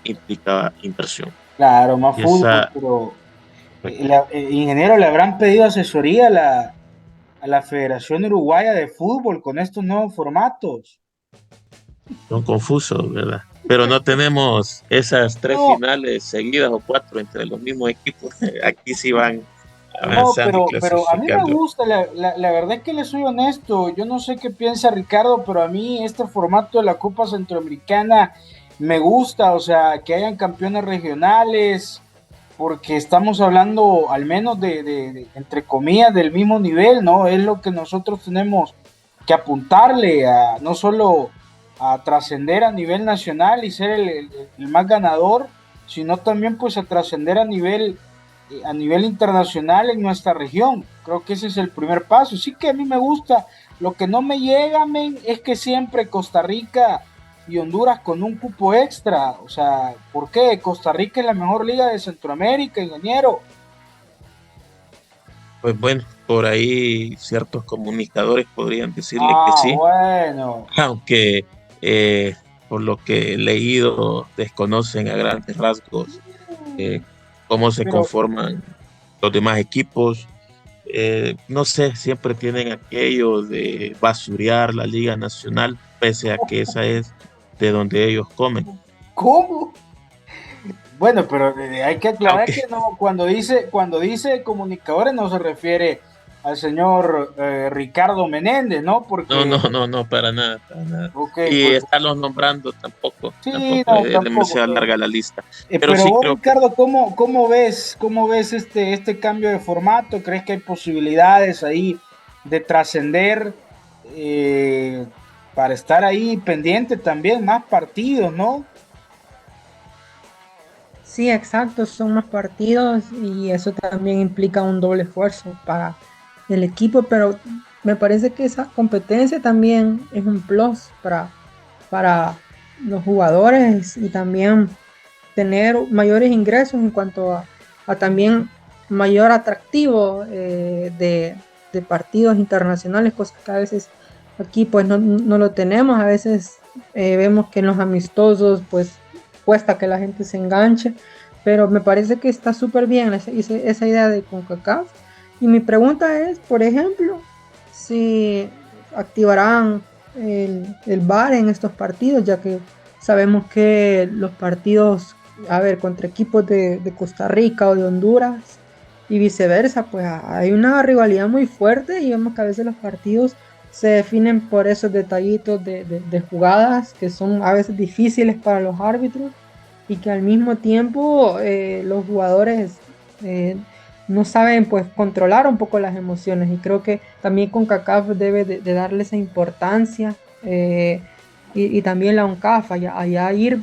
implica inversión. Claro, más fútbol, pero Ingeniero, ¿le habrán pedido asesoría a la Federación Uruguaya de Fútbol con estos nuevos formatos? Son confusos, ¿verdad? Pero no tenemos esas 3 finales seguidas o 4 entre los mismos equipos. Aquí sí van No, avanzando y pero a mí me clasificando. gusta, la verdad es que le soy honesto, yo no sé qué piensa Ricardo, pero a mí este formato de la Copa Centroamericana me gusta, o sea, que hayan campeones regionales, porque estamos hablando al menos entre comillas, del mismo nivel, ¿no? Es lo que nosotros tenemos que apuntarle a no solo a trascender a nivel nacional y ser el más ganador, sino también pues a trascender a nivel internacional en nuestra región. Creo que ese es el primer paso. Sí que a mí me gusta. Lo que no me llega, men, es que siempre Costa Rica y Honduras con un cupo extra. O sea, ¿por qué? Costa Rica es la mejor liga de Centroamérica, ingeniero. Pues bueno, por ahí ciertos comunicadores podrían decirle que Ah, sí, bueno. aunque eh, por lo que he leído desconocen a grandes rasgos eh, cómo se Pero, conforman los demás equipos. No sé, siempre tienen aquello de basurear la Liga Nacional, pese a que esa es de donde ellos comen. ¿cómo? Bueno, pero hay que aclarar Aunque que no, cuando dice comunicadores no se refiere al señor Ricardo Menéndez, ¿no? no, Porque, no, no, no, para nada, para nada. ok, Y porque estarlos nombrando tampoco, sí, tampoco, no, es tampoco. demasiado larga la lista. Pero Pero sí vos, creo que Ricardo, cómo ves este cambio de formato? ¿Crees que hay posibilidades ahí de trascender eh, para estar ahí pendiente también más partidos, ¿no? Sí, exacto, son más partidos y eso también implica un doble esfuerzo para el equipo, pero me parece que esa competencia también es un plus para los jugadores y también tener mayores ingresos en cuanto a también mayor atractivo de partidos internacionales, cosas que a veces aquí pues no lo tenemos, a veces vemos que en los amistosos pues cuesta que la gente se enganche, pero me parece que está súper bien esa idea de CONCACAF. Y mi pregunta es, por ejemplo, si activarán el VAR en estos partidos, ya que sabemos que los partidos, a ver, contra equipos de Costa Rica o de Honduras y viceversa, pues hay una rivalidad muy fuerte y vemos que a veces los partidos se definen por esos detallitos de jugadas que son a veces difíciles para los árbitros y que al mismo tiempo los jugadores no saben pues controlar un poco las emociones, y creo que también CONCACAF debe de darle esa importancia, y también la ONCAF allá ir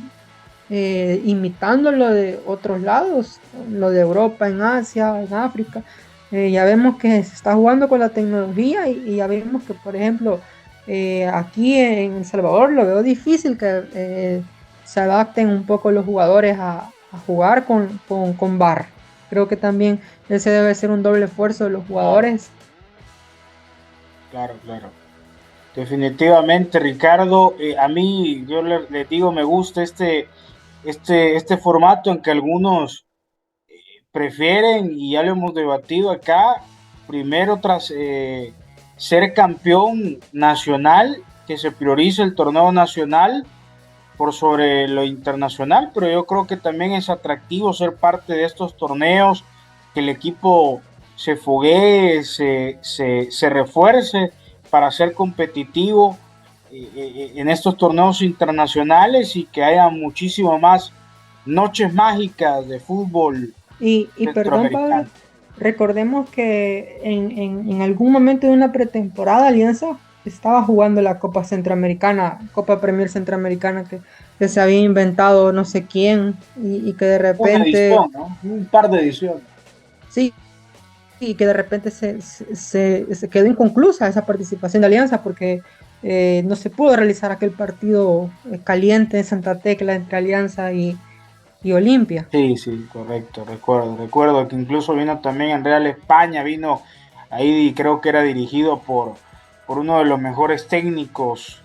imitando lo de otros lados, lo de Europa, en Asia, en África. Ya vemos que se está jugando con la tecnología y ya vemos que, por ejemplo, aquí en El Salvador lo veo difícil que se adapten un poco los jugadores a jugar con VAR. Creo que también ese debe ser un doble esfuerzo de los Claro, jugadores. claro, claro. Definitivamente, Ricardo, a mí, yo le digo, me gusta este formato en que algunos prefieren, y ya lo hemos debatido acá, primero tras ser campeón nacional, que se priorice el torneo nacional por sobre lo internacional, pero yo creo que también es atractivo ser parte de estos torneos, que el equipo se foguee, se refuerce para ser competitivo en estos torneos internacionales, y que haya muchísimo más noches mágicas de fútbol Y perdón, Pablo, centroamericano. recordemos que en algún momento de una pretemporada Alianza estaba jugando la Copa Centroamericana, Copa Premier Centroamericana, que se había inventado no sé quién y que de Una repente, edición, ¿no? Un par de ediciones. sí, y que de repente se quedó inconclusa esa participación de Alianza porque no se pudo realizar aquel partido caliente en Santa Tecla entre Alianza y Olimpia. Sí, sí, correcto, recuerdo que incluso vino también en Real España, vino ahí, creo que era dirigido por uno de los mejores técnicos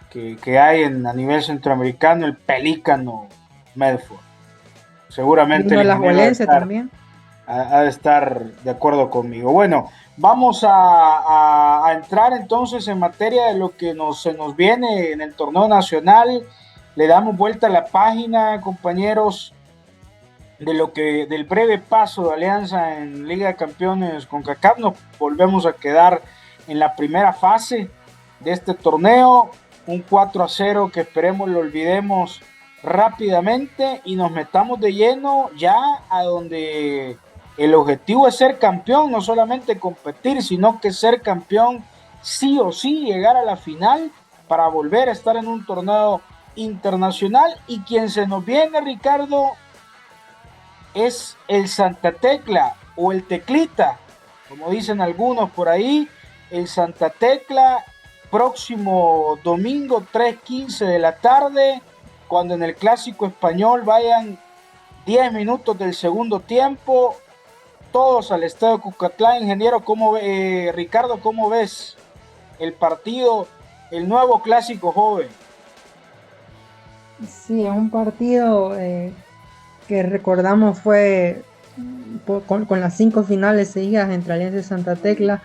que hay a nivel centroamericano, el Pelícano Medford. Seguramente Vino el la ingeniero debe Juelense estar, también. ha de estar de acuerdo conmigo. Bueno, vamos a entrar entonces en materia de lo que se nos viene en el torneo nacional. Le damos vuelta a la página, compañeros, del breve paso de Alianza en Liga de Campeones CONCACAF. Nos volvemos a quedar en la primera fase de este torneo, un 4-0 que esperemos lo olvidemos rápidamente y nos metamos de lleno ya a donde el objetivo es ser campeón, no solamente competir, sino que ser campeón sí o sí, llegar a la final para volver a estar en un torneo internacional. Y quien se nos viene, Ricardo, es el Santa Tecla o el Teclita, como dicen algunos por ahí. El Santa Tecla, próximo domingo 3:15 de la tarde, cuando en el Clásico Español vayan 10 minutos del segundo tiempo, todos al estadio Cuscatlán. Ingeniero, Ricardo, ¿cómo ves el partido, el nuevo Clásico joven? Sí, es un partido que recordamos fue con las 5 finales seguidas entre Alianza y Santa Tecla,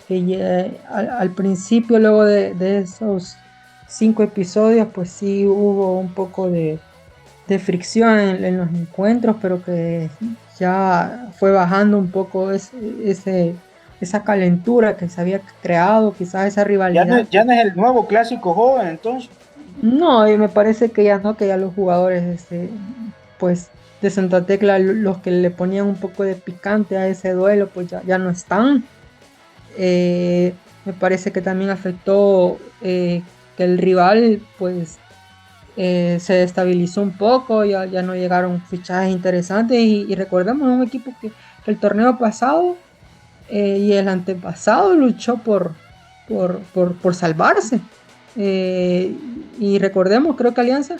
que al principio, luego de esos 5 episodios, pues sí hubo un poco de fricción en los encuentros, pero que ya fue bajando un poco esa calentura que se había creado, quizás esa rivalidad. Ya no es el nuevo Clásico joven, entonces. No, y me parece que ya no, que ya los jugadores pues de Santa Tecla, los que le ponían un poco de picante a ese duelo, pues ya no están. Me parece que también afectó que el rival pues se destabilizó un poco, ya no llegaron fichajes interesantes y recordemos un equipo que el torneo pasado y el antepasado luchó por salvarse. Y recordemos, creo que Alianza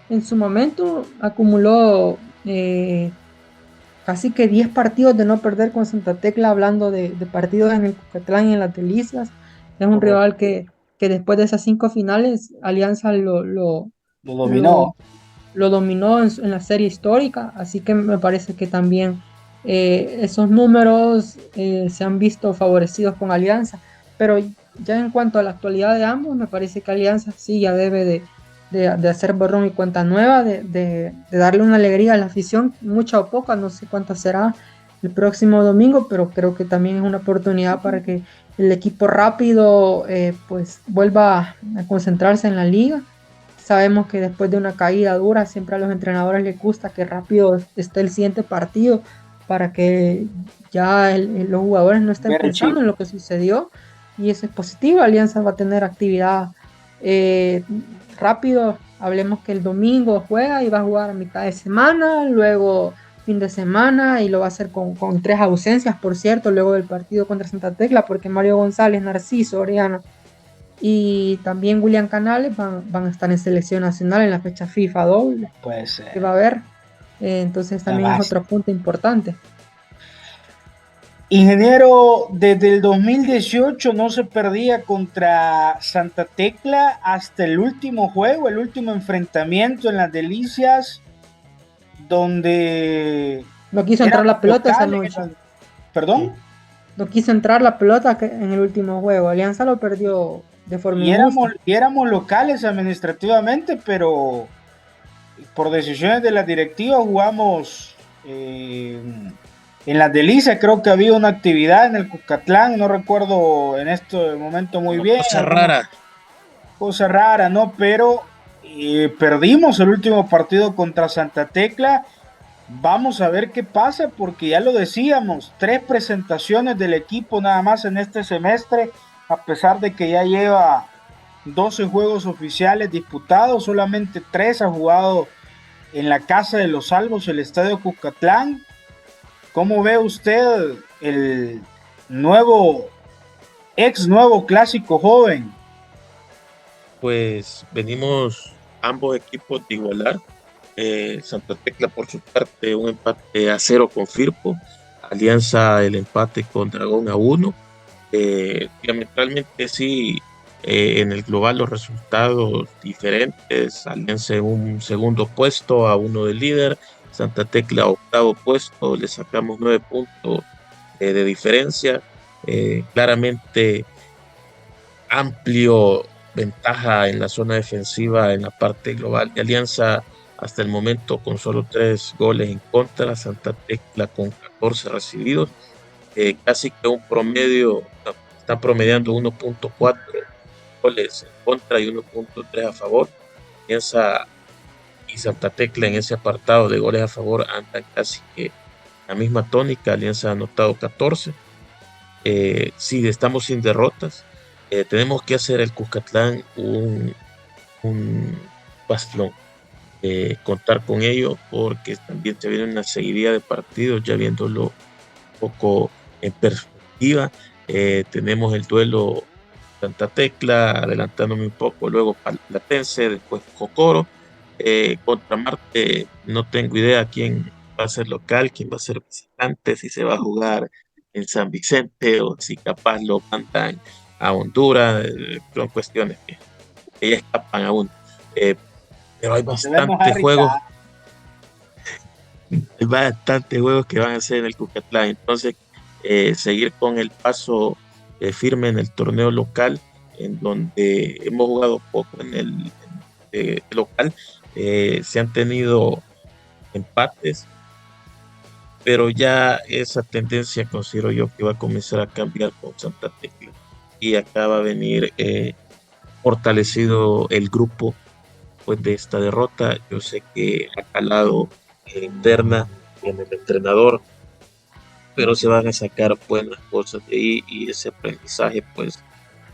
en su momento acumuló casi que 10 partidos de no perder con Santa Tecla, hablando de partidos en el Cucatlán y en las Delicias. Es un rival que después de esas 5 finales, Alianza lo dominó. Lo dominó en la serie histórica, así que me parece que también esos números se han visto favorecidos con Alianza. Pero ya en cuanto a la actualidad de ambos, me parece que Alianza sí ya debe de hacer borrón y cuenta nueva, de darle una alegría a la afición, mucha o poca, no sé cuánta será el próximo domingo, pero creo que también es una oportunidad para que el equipo rápido pues vuelva a concentrarse en la liga. Sabemos que después de una caída dura, siempre a los entrenadores les gusta que rápido esté el siguiente partido para que ya los jugadores no estén pensando en lo que sucedió, y eso es positivo. Alianza va a tener actividad rápido. Hablemos que el domingo juega y va a jugar a mitad de semana, luego fin de semana, y lo va a hacer con 3 ausencias, por cierto, luego del partido contra Santa Tecla, porque Mario González, Narciso Oriano y también William Canales van a estar en selección nacional en la fecha FIFA doble. Puede ser. Que va a haber. Entonces también es otro punto importante. Ingeniero, desde el 2018 no se perdía contra Santa Tecla hasta el último juego, el último enfrentamiento en las Delicias, donde no quiso entrar la pelota esa noche. ¿Perdón? No quiso entrar la pelota en el último juego. Alianza lo perdió de forma injusta. Y éramos locales administrativamente, pero por decisiones de la directiva jugamos en las Delicias. Creo que había una actividad en el Cuscatlán, no recuerdo en este momento muy bien. Cosa rara, ¿no? Pero perdimos el último partido contra Santa Tecla. Vamos a ver qué pasa, porque ya lo decíamos, 3 presentaciones del equipo nada más en este semestre, a pesar de que ya lleva 12 juegos oficiales disputados, solamente 3 ha jugado en la Casa de los Salvos, el Estadio Cuscatlán. ¿Cómo ve usted el nuevo Clásico joven? Pues venimos ambos equipos de igualar. Santa Tecla por su parte un empate a 0 con Firpo, Alianza el empate con Dragón a 1. Diametralmente sí, en el global los resultados diferentes. Alianza en un segundo puesto a 1 del líder, Santa Tecla 8º puesto, le sacamos 9 puntos de diferencia. Claramente amplio ventaja en la zona defensiva en la parte global de Alianza hasta el momento con solo 3 goles en contra, Santa Tecla con 14 recibidos, casi que un promedio, está promediando 1.4 goles en contra y 1.3 a favor. Alianza y Santa Tecla en ese apartado de goles a favor andan casi que la misma tónica. Alianza ha anotado 14. Sí, estamos sin derrotas. Tenemos que hacer el Cuscatlán un bastión, contar con ello, porque también se viene una seguidilla de partidos, ya viéndolo un poco en perspectiva. Tenemos el duelo Santa Tecla, adelantándome un poco, luego Platense, después Jocoro, contra Marte. No tengo idea quién va a ser local, quién va a ser visitante, si se va a jugar en San Vicente o si capaz lo mandan a Honduras. Son cuestiones que ya escapan aún. Pero hay bastantes juegos que van a ser en el Cucatlán. Entonces, seguir con el paso firme en el torneo local, en donde hemos jugado poco en el local. Se han tenido empates, pero ya esa tendencia considero yo que va a comenzar a cambiar con Santa Tecla, y acá va a venir fortalecido el grupo pues de esta derrota. Yo sé que ha calado interna en el entrenador, pero se van a sacar buenas cosas de ahí, y ese aprendizaje pues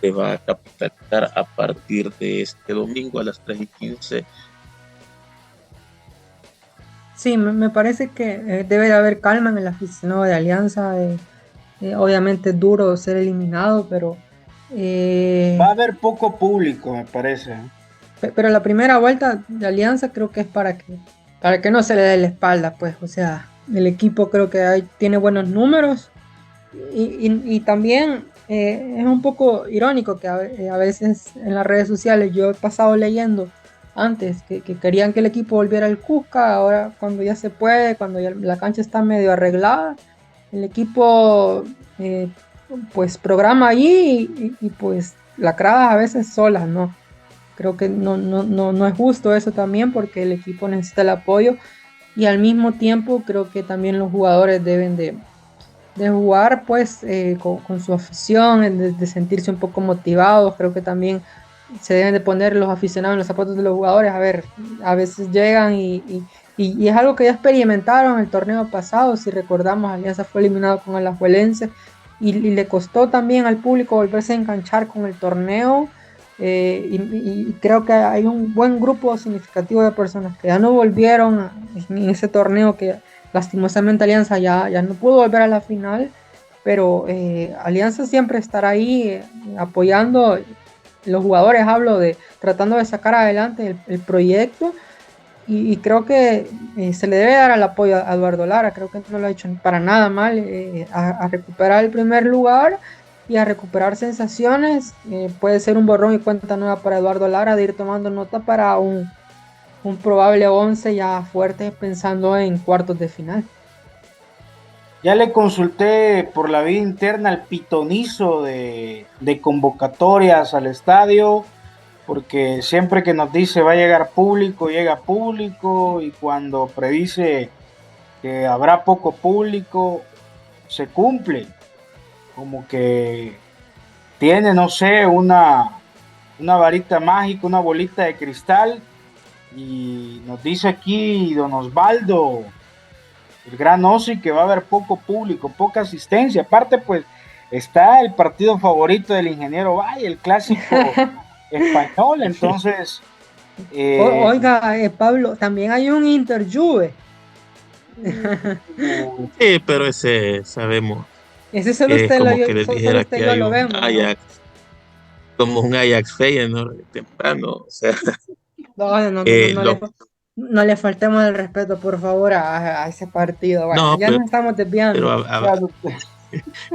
se va a capitalizar a partir de este domingo a las 3:15. Sí, me parece que debe de haber calma en el aficionado de Alianza. Obviamente es duro ser eliminado, pero Va a haber poco público, me parece. pero la primera vuelta de Alianza creo que es para que no se le dé la espalda, pues. O sea, el equipo creo que tiene buenos números, y también es un poco irónico que a veces en las redes sociales yo he pasado leyendo antes que querían que el equipo volviera al Cusca. Ahora, cuando ya se puede, cuando ya la cancha está medio arreglada, el equipo pues programa allí, y pues lacradas a veces solas, ¿no? Creo que no es justo eso también, porque el equipo necesita el apoyo, y al mismo tiempo creo que también los jugadores deben de jugar pues con su afición, de sentirse un poco motivados. Creo que también se deben de poner los aficionados en los zapatos de los jugadores. A ver, a veces llegan y es algo que ya experimentaron el torneo pasado. Si recordamos, Alianza fue eliminado con Alajuelense, y le costó también al público volverse a enganchar con el torneo. Y creo que hay un buen grupo significativo de personas que ya no volvieron en ese torneo, que lastimosamente Alianza ya no pudo volver a la final, pero Alianza siempre estará ahí apoyando los jugadores. Hablo de tratando de sacar adelante el proyecto, y creo que se le debe dar el apoyo a Eduardo Lara. Creo que no lo ha hecho para nada mal, a recuperar el primer lugar y a recuperar sensaciones. Puede ser un borrón y cuenta nueva para Eduardo Lara, de ir tomando nota para un probable 11 ya fuerte, pensando en cuartos de final. Ya le consulté por la vía interna al pitonizo de convocatorias al estadio, porque siempre que nos dice va a llegar público, llega público, y cuando predice que habrá poco público, se cumple. Como que tiene, no sé, una varita mágica, una bolita de cristal, y nos dice aquí don Osvaldo, el gran Osi, que va a haber poco público, poca asistencia. Aparte, pues, está el partido favorito del ingeniero Valle, el clásico español. Entonces, oiga, Pablo, también hay un Inter-Juve. Sí, pero ese sabemos. Ese solo usted como lo, que les solo dijera usted que y yo hay lo un vemos, ¿no? Ajax, como un Ajax Feyenoord temprano. O sea, No le faltemos el respeto, por favor, a ese partido. Bueno, no, ya nos estamos desviando. pero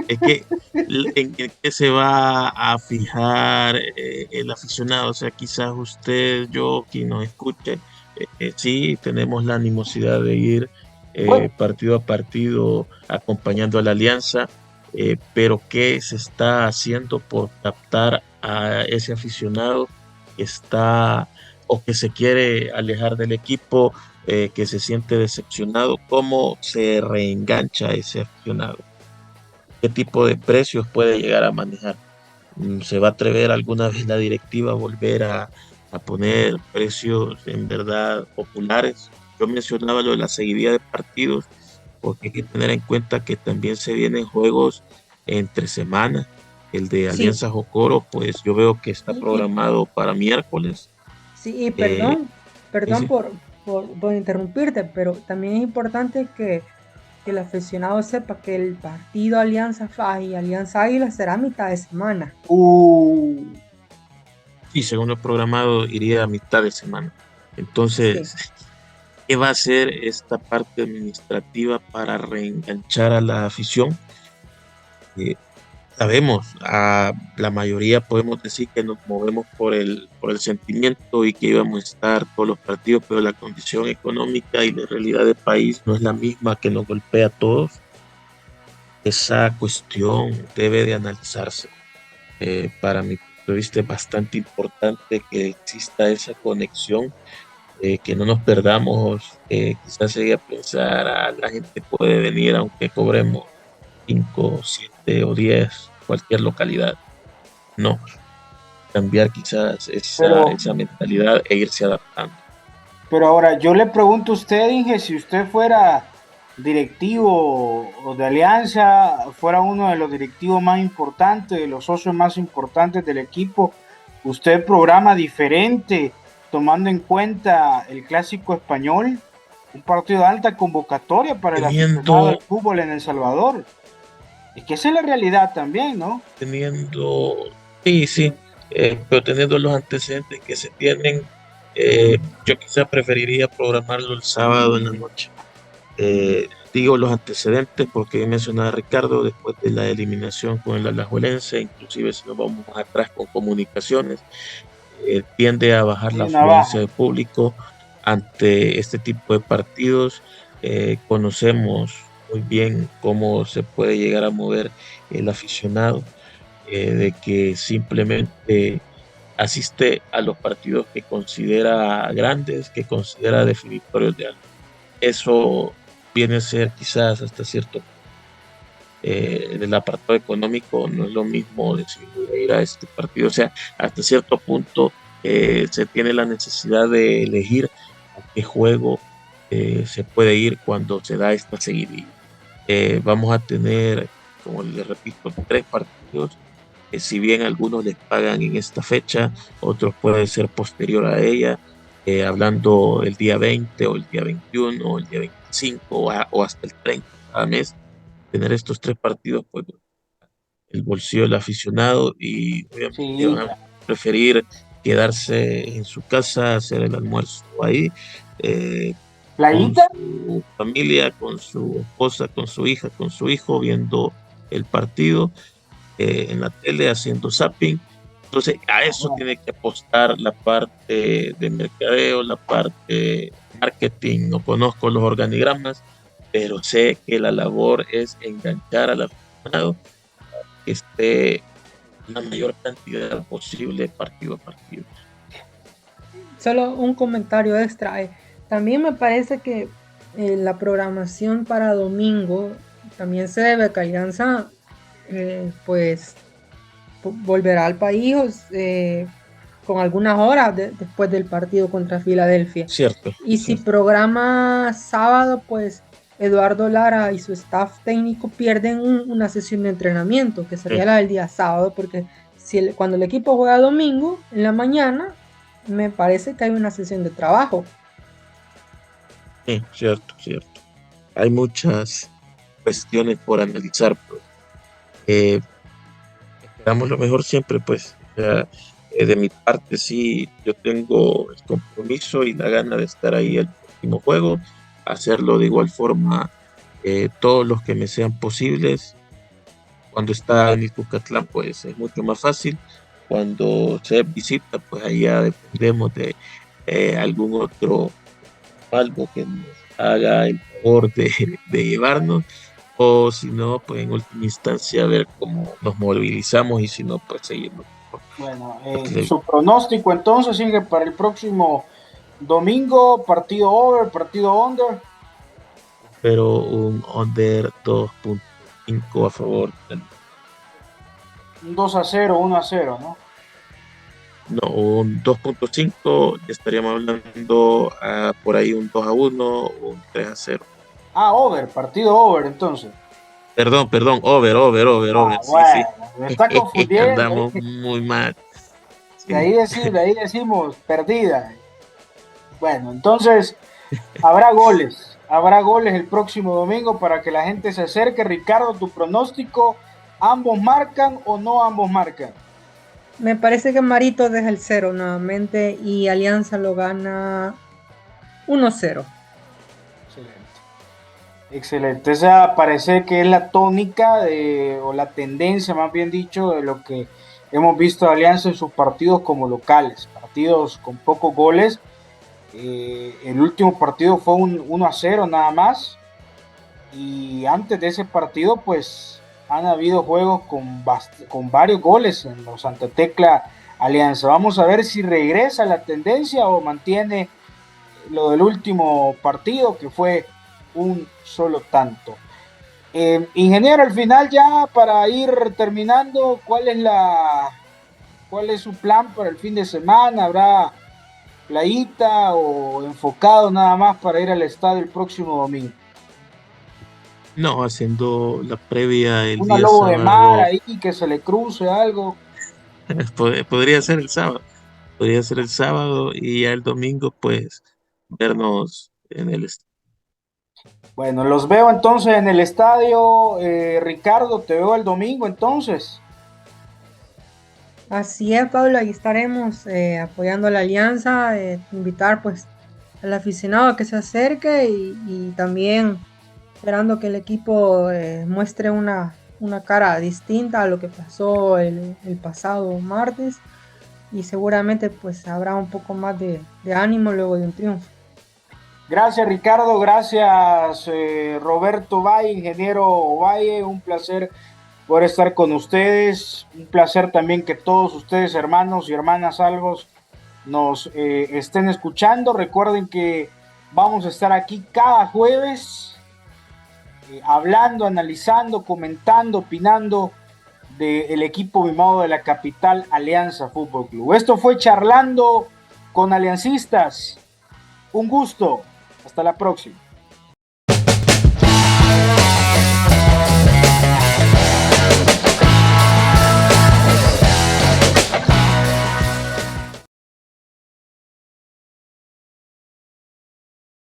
es que en qué se va a fijar el aficionado. O sea, quizás usted, yo, quien nos escuche, sí tenemos la animosidad de ir Bueno, partido a partido acompañando a la Alianza, pero ¿qué se está haciendo por captar a ese aficionado que está o que se quiere alejar del equipo, que se siente decepcionado? ¿Cómo se reengancha ese aficionado? ¿Qué tipo de precios puede llegar a manejar? ¿Se va a atrever alguna vez la directiva a volver a poner precios en verdad populares? Yo mencionaba lo de la seguidilla de partidos, porque hay que tener en cuenta que también se vienen juegos entre semana. El de Sí, Alianza Jocoro, pues yo veo que está y programado para miércoles. sí, y Eh, y perdón sí, por interrumpirte, pero también es importante que el aficionado sepa que el partido Alianza FAS y Alianza Águila será a mitad de semana. uh, sí, según lo programado, iría a mitad de semana. Sí, Entonces, ¿qué va a hacer esta parte administrativa para reenganchar a la afición? Eh, Sabemos, a la mayoría podemos decir que nos movemos por el sentimiento y que íbamos a estar todos los partidos, pero la condición económica y la realidad del país no es la misma que nos golpea a todos. Esa cuestión debe de analizarse. Para mi punto de vista es bastante importante que exista esa conexión, que no nos perdamos. Quizás sería pensar a la gente puede venir aunque cobremos 5, 7 o 10 cualquier localidad. No, cambiar quizás esa, pero, esa mentalidad e irse adaptando. pero ahora yo le pregunto a usted, Inge, si usted fuera directivo o de Alianza, fuera uno de los directivos más importantes, de los socios más importantes del equipo, usted programa diferente, tomando en cuenta el clásico español, un partido de alta convocatoria para el aficionado al Teniendo, fútbol en El Salvador. Es que esa es la realidad también, ¿no? sí, sí, pero teniendo los antecedentes que se tienen, yo quizás preferiría programarlo el sábado en la noche. Digo los antecedentes porque mencionaba a Ricardo después de la eliminación con el Alajuelense, inclusive si nos vamos más atrás con Comunicaciones, tiende a bajar Hay la una afluencia baja. de público ante este tipo de partidos. Conocemos muy bien cómo se puede llegar a mover el aficionado, de que simplemente asiste a los partidos que considera grandes, que considera definitorios de algo. Eso viene a ser quizás hasta cierto en el apartado económico no es lo mismo decir voy a ir a este partido, o sea, hasta cierto punto se tiene la necesidad de elegir a qué juego se puede ir cuando se da esta seguidilla. Vamos a tener, como les repito, 3 partidos. Si bien algunos les pagan en esta fecha, otros pueden ser posterior a ella, hablando el día 20 o el día 21 o el día 25 o hasta el 30 cada mes. Tener estos 3 partidos, pues el bolsillo del aficionado y obviamente Sí, van a ya. preferir quedarse en su casa, hacer el almuerzo ahí, eh, con Playita, su familia, con su esposa, con su hija, con su hijo, viendo el partido en la tele, haciendo zapping. Entonces, a eso ajá. tiene que apostar la parte de mercadeo, la parte de marketing. No conozco los organigramas, pero sé que la labor es enganchar al aficionado que esté la mayor cantidad posible partido a partido. solo un comentario extra. También me parece que la programación para domingo también se debe que Alianza pues volverá al país con algunas horas después del partido contra Filadelfia. Cierto, Y si cierto. programa sábado, pues Eduardo Lara y su staff técnico pierden una sesión de entrenamiento, que sería Sí, la del día sábado, porque cuando el equipo juega domingo en la mañana, me parece que hay una sesión de trabajo. sí, cierto, cierto. Hay muchas cuestiones por analizar, pues. Eh, Esperamos lo mejor siempre, pues. O sea, de mi parte, sí, yo tengo el compromiso y la gana de estar ahí el próximo juego, hacerlo de igual forma, todos los que me sean posibles. Cuando está en el Cucatlán, pues es mucho más fácil. Cuando se visita, pues ahí ya dependemos de algún otro algo que nos haga el favor de llevarnos, o si no, pues en última instancia ver cómo nos movilizamos y si no, pues seguimos. Bueno, su pronóstico entonces sigue para el próximo domingo, partido over, partido under. Pero un under 2.5 a favor. Un 2-0, 1-0, ¿no? No, un 2.5, ya estaríamos hablando por ahí un 2-1 o un 3-0. Ah, over, partido over entonces. Perdón, over. Sí, Bueno, sí. me está confundiendo. Andamos muy mal. De Sí. ahí decimos perdida. Bueno, entonces habrá goles el próximo domingo para que la gente se acerque. Ricardo, tu pronóstico, ¿ambos marcan o no ambos marcan? Me parece que Marito deja el 0 nuevamente y Alianza lo gana 1-0. Excelente. Esa parece que es la tónica o la tendencia, más bien dicho, de lo que hemos visto de Alianza en sus partidos como locales, partidos con pocos goles. El último partido fue un 1-0 nada más. Y antes de ese partido, pues han habido juegos con varios goles en los Santa Tecla Alianza. Vamos a ver si regresa la tendencia o mantiene lo del último partido, que fue un solo tanto. Ingeniero, al final ya para ir terminando, ¿cuál es su plan para el fin de semana? ¿Habrá playita o enfocado nada más para ir al estadio el próximo domingo? No, haciendo la previa el Una día lobo de mar sábado. ahí que se le cruce algo. Podría ser el sábado. Podría ser el sábado y ya el domingo, pues, vernos en el Bueno, los veo entonces en el estadio. Ricardo, te veo el domingo entonces. Así es, Pablo, ahí estaremos apoyando a la Alianza, invitar pues al aficionado a que se acerque y también esperando que el equipo muestre una cara distinta a lo que pasó el pasado martes y seguramente pues habrá un poco más de ánimo luego de un triunfo. Gracias, Ricardo. Gracias, Roberto Valle, ingeniero Valle. Un placer poder estar con ustedes. Un placer también que todos ustedes, hermanos y hermanas Algos, nos estén escuchando. Recuerden que vamos a estar aquí cada jueves hablando, analizando, comentando, opinando del equipo mimado de la capital, Alianza Fútbol Club. Esto fue Charlando con Aliancistas. Un gusto. Hasta la próxima.